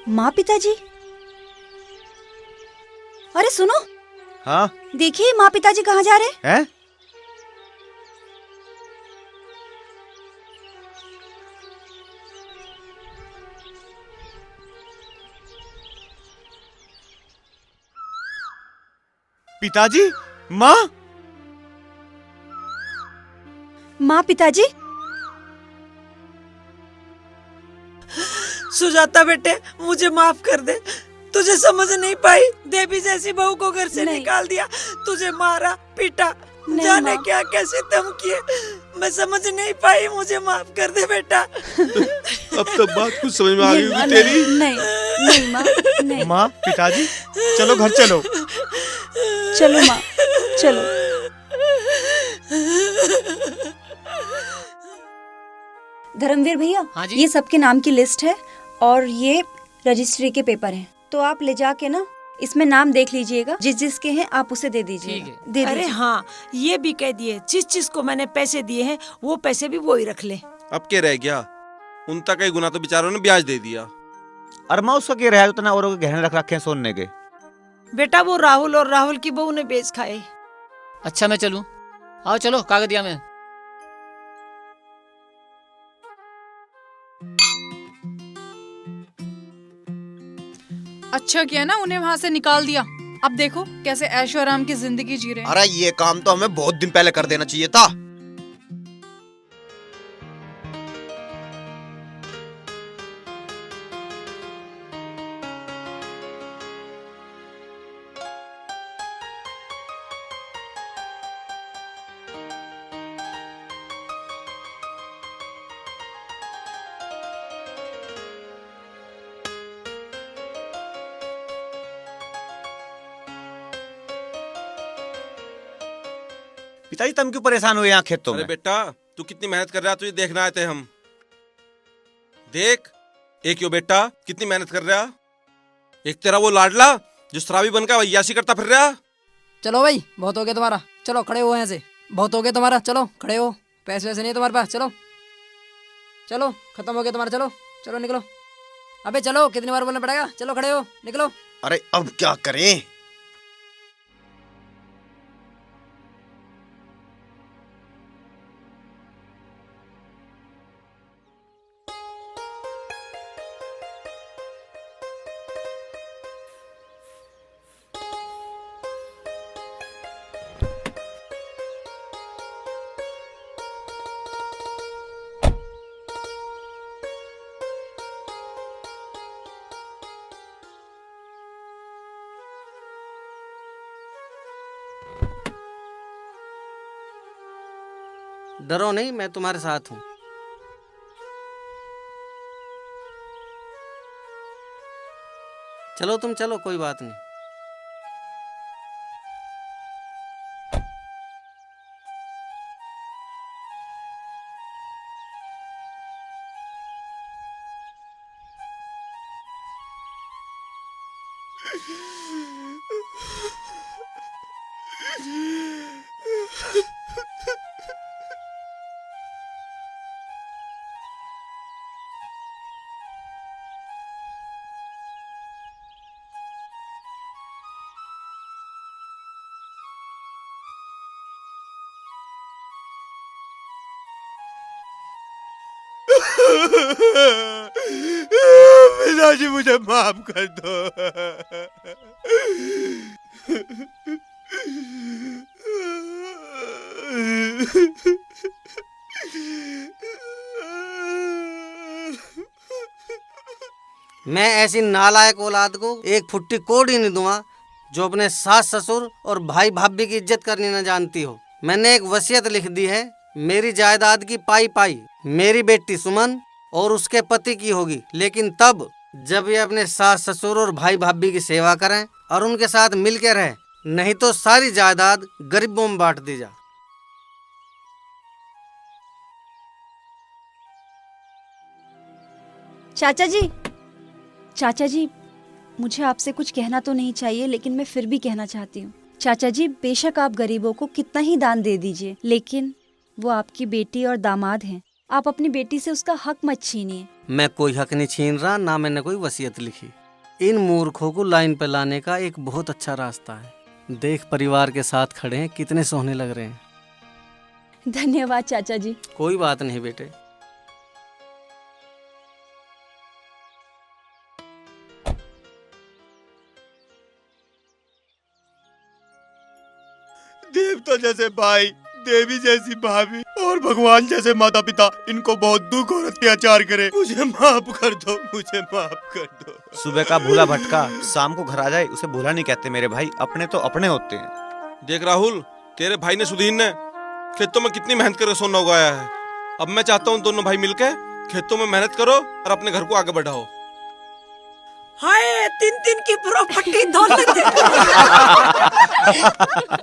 Speaker 13: माँ पिताजी, अरे सुनो।
Speaker 2: हाँ
Speaker 13: देखिए माँ पिताजी कहाँ जा रहे
Speaker 2: हैं? पिताजी, माँ।
Speaker 13: माँ पिताजी।
Speaker 4: सुजाता बेटे, मुझे माफ कर दे, तुझे समझ नहीं पाई। देवी जैसी बहू को घर से निकाल दिया, तुझे मारा पीटा, जाने क्या कैसे धमकिए, मैं समझ नहीं पाई, मुझे माफ कर दे बेटा।
Speaker 5: अब तो बात कुछ समझ में आ गई होगी तेरी।
Speaker 13: नहीं नहीं माँ, नहीं।
Speaker 2: माँ पिताजी, चलो घर चलो।
Speaker 13: चलो माँ, चलो। धर्मवीर भैया, ये सबके नाम की लिस्ट है और ये रजिस्ट्री के पेपर हैं, तो आप ले जाके ना इसमें नाम देख लीजिएगा, जिस जिसके हैं आप उसे दे दीजिएगा।
Speaker 4: अरे हाँ, ये भी कह दिए जिस जिस को मैंने पैसे दिए हैं वो पैसे भी वो ही रख ले।
Speaker 5: अब क्या रह गया, उन तक ही गुना तो बेचारों ने ब्याज दे दिया।
Speaker 2: अरे माँ उसका क्या रहा, उतना औरों के गहने रख रखे हैं सोने के।
Speaker 4: बेटा वो राहुल और राहुल की बहू ने बेच खाए।
Speaker 8: अच्छा मैं चलूं? आओ चलो कागदिया में।
Speaker 18: अच्छा किया ना उन्हें वहाँ से निकाल दिया। अब देखो कैसे ऐशो आराम की जिंदगी जी रहे हैं।
Speaker 1: अरे ये काम तो हमें बहुत दिन पहले कर देना चाहिए था।
Speaker 2: पिताजी तुम क्यों परेशान हुए यहाँ खेतों
Speaker 5: अरे
Speaker 2: में?
Speaker 5: बेटा तू कितनी मेहनत कर रहा है, तुझे देखना आए थे हम। देख एक यो बेटा कितनी मेहनत कर रहा, एक तेरा वो लाडला जो शराबी बनकर अय्याशी करता फिर रहा।
Speaker 3: चलो भाई बहुत हो गया तुम्हारा, चलो खड़े हो यहाँ से। बहुत हो गया तुम्हारा, चलो खड़े हो। पैसे वैसे नहीं है तुम्हारे पास, चलो चलो खत्म हो गया तुम्हारा, चलो चलो निकलो। अबे चलो, कितनी बार बोलना पड़ेगा, चलो खड़े हो निकलो।
Speaker 1: अरे अब क्या करें?
Speaker 11: डरो नहीं, मैं तुम्हारे साथ हूँ। चलो तुम चलो, कोई बात नहीं।
Speaker 12: पिताजी मुझे माफ कर दो।
Speaker 11: मैं ऐसी नालायक औलाद को एक फुट्टी कोड़ ही नहीं दूंगा जो अपने सास ससुर और भाई भाभी की इज्जत करनी न जानती हो। मैंने एक वसीयत लिख दी है, मेरी जायदाद की पाई पाई मेरी बेटी सुमन और उसके पति की होगी, लेकिन तब जब ये अपने सास ससुर और भाई भाभी की सेवा करें और उनके साथ मिल के रहें, नहीं तो सारी जायदाद गरीबों में बांट दी जा।
Speaker 13: चाचा जी मुझे आपसे कुछ कहना तो नहीं चाहिए, लेकिन मैं फिर भी कहना चाहती हूँ। चाचा जी, बेशक आप गरीबों को कितना ही दान दे दीजिए, लेकिन वो आपकी बेटी और दामाद हैं। आप अपनी बेटी से उसका हक मत छीनिए।
Speaker 11: मैं कोई हक नहीं छीन रहा, ना मैंने कोई वसीयत लिखी। इन मूर्खों को लाइन पे लाने का एक बहुत अच्छा रास्ता है। देख परिवार के साथ खड़े हैं, कितने सोहने लग रहे हैं।
Speaker 13: धन्यवाद चाचा जी।
Speaker 11: कोई बात नहीं बेटे।
Speaker 12: देवता जैसे भाई, देवी जैसी भाभी और भगवान जैसे माता पिता इनको बहुत दुख और अत्याचार करे। मुझे माफ कर दो, मुझे माफ कर दो।
Speaker 2: सुबह का भूला भटका शाम को घर आ जाए उसे भूला नहीं कहते मेरे भाई, अपने तो अपने होते हैं।
Speaker 5: देख राहुल, तेरे भाई ने सुधीर ने खेतों में कितनी मेहनत करके सोना उगाया है। अब मैं चाहता हूँ दोनों भाई मिलकर खेतों में मेहनत करो और अपने घर को आगे बढ़ाओ।
Speaker 4: हाय 3-3 की प्रॉपर्टी दौलत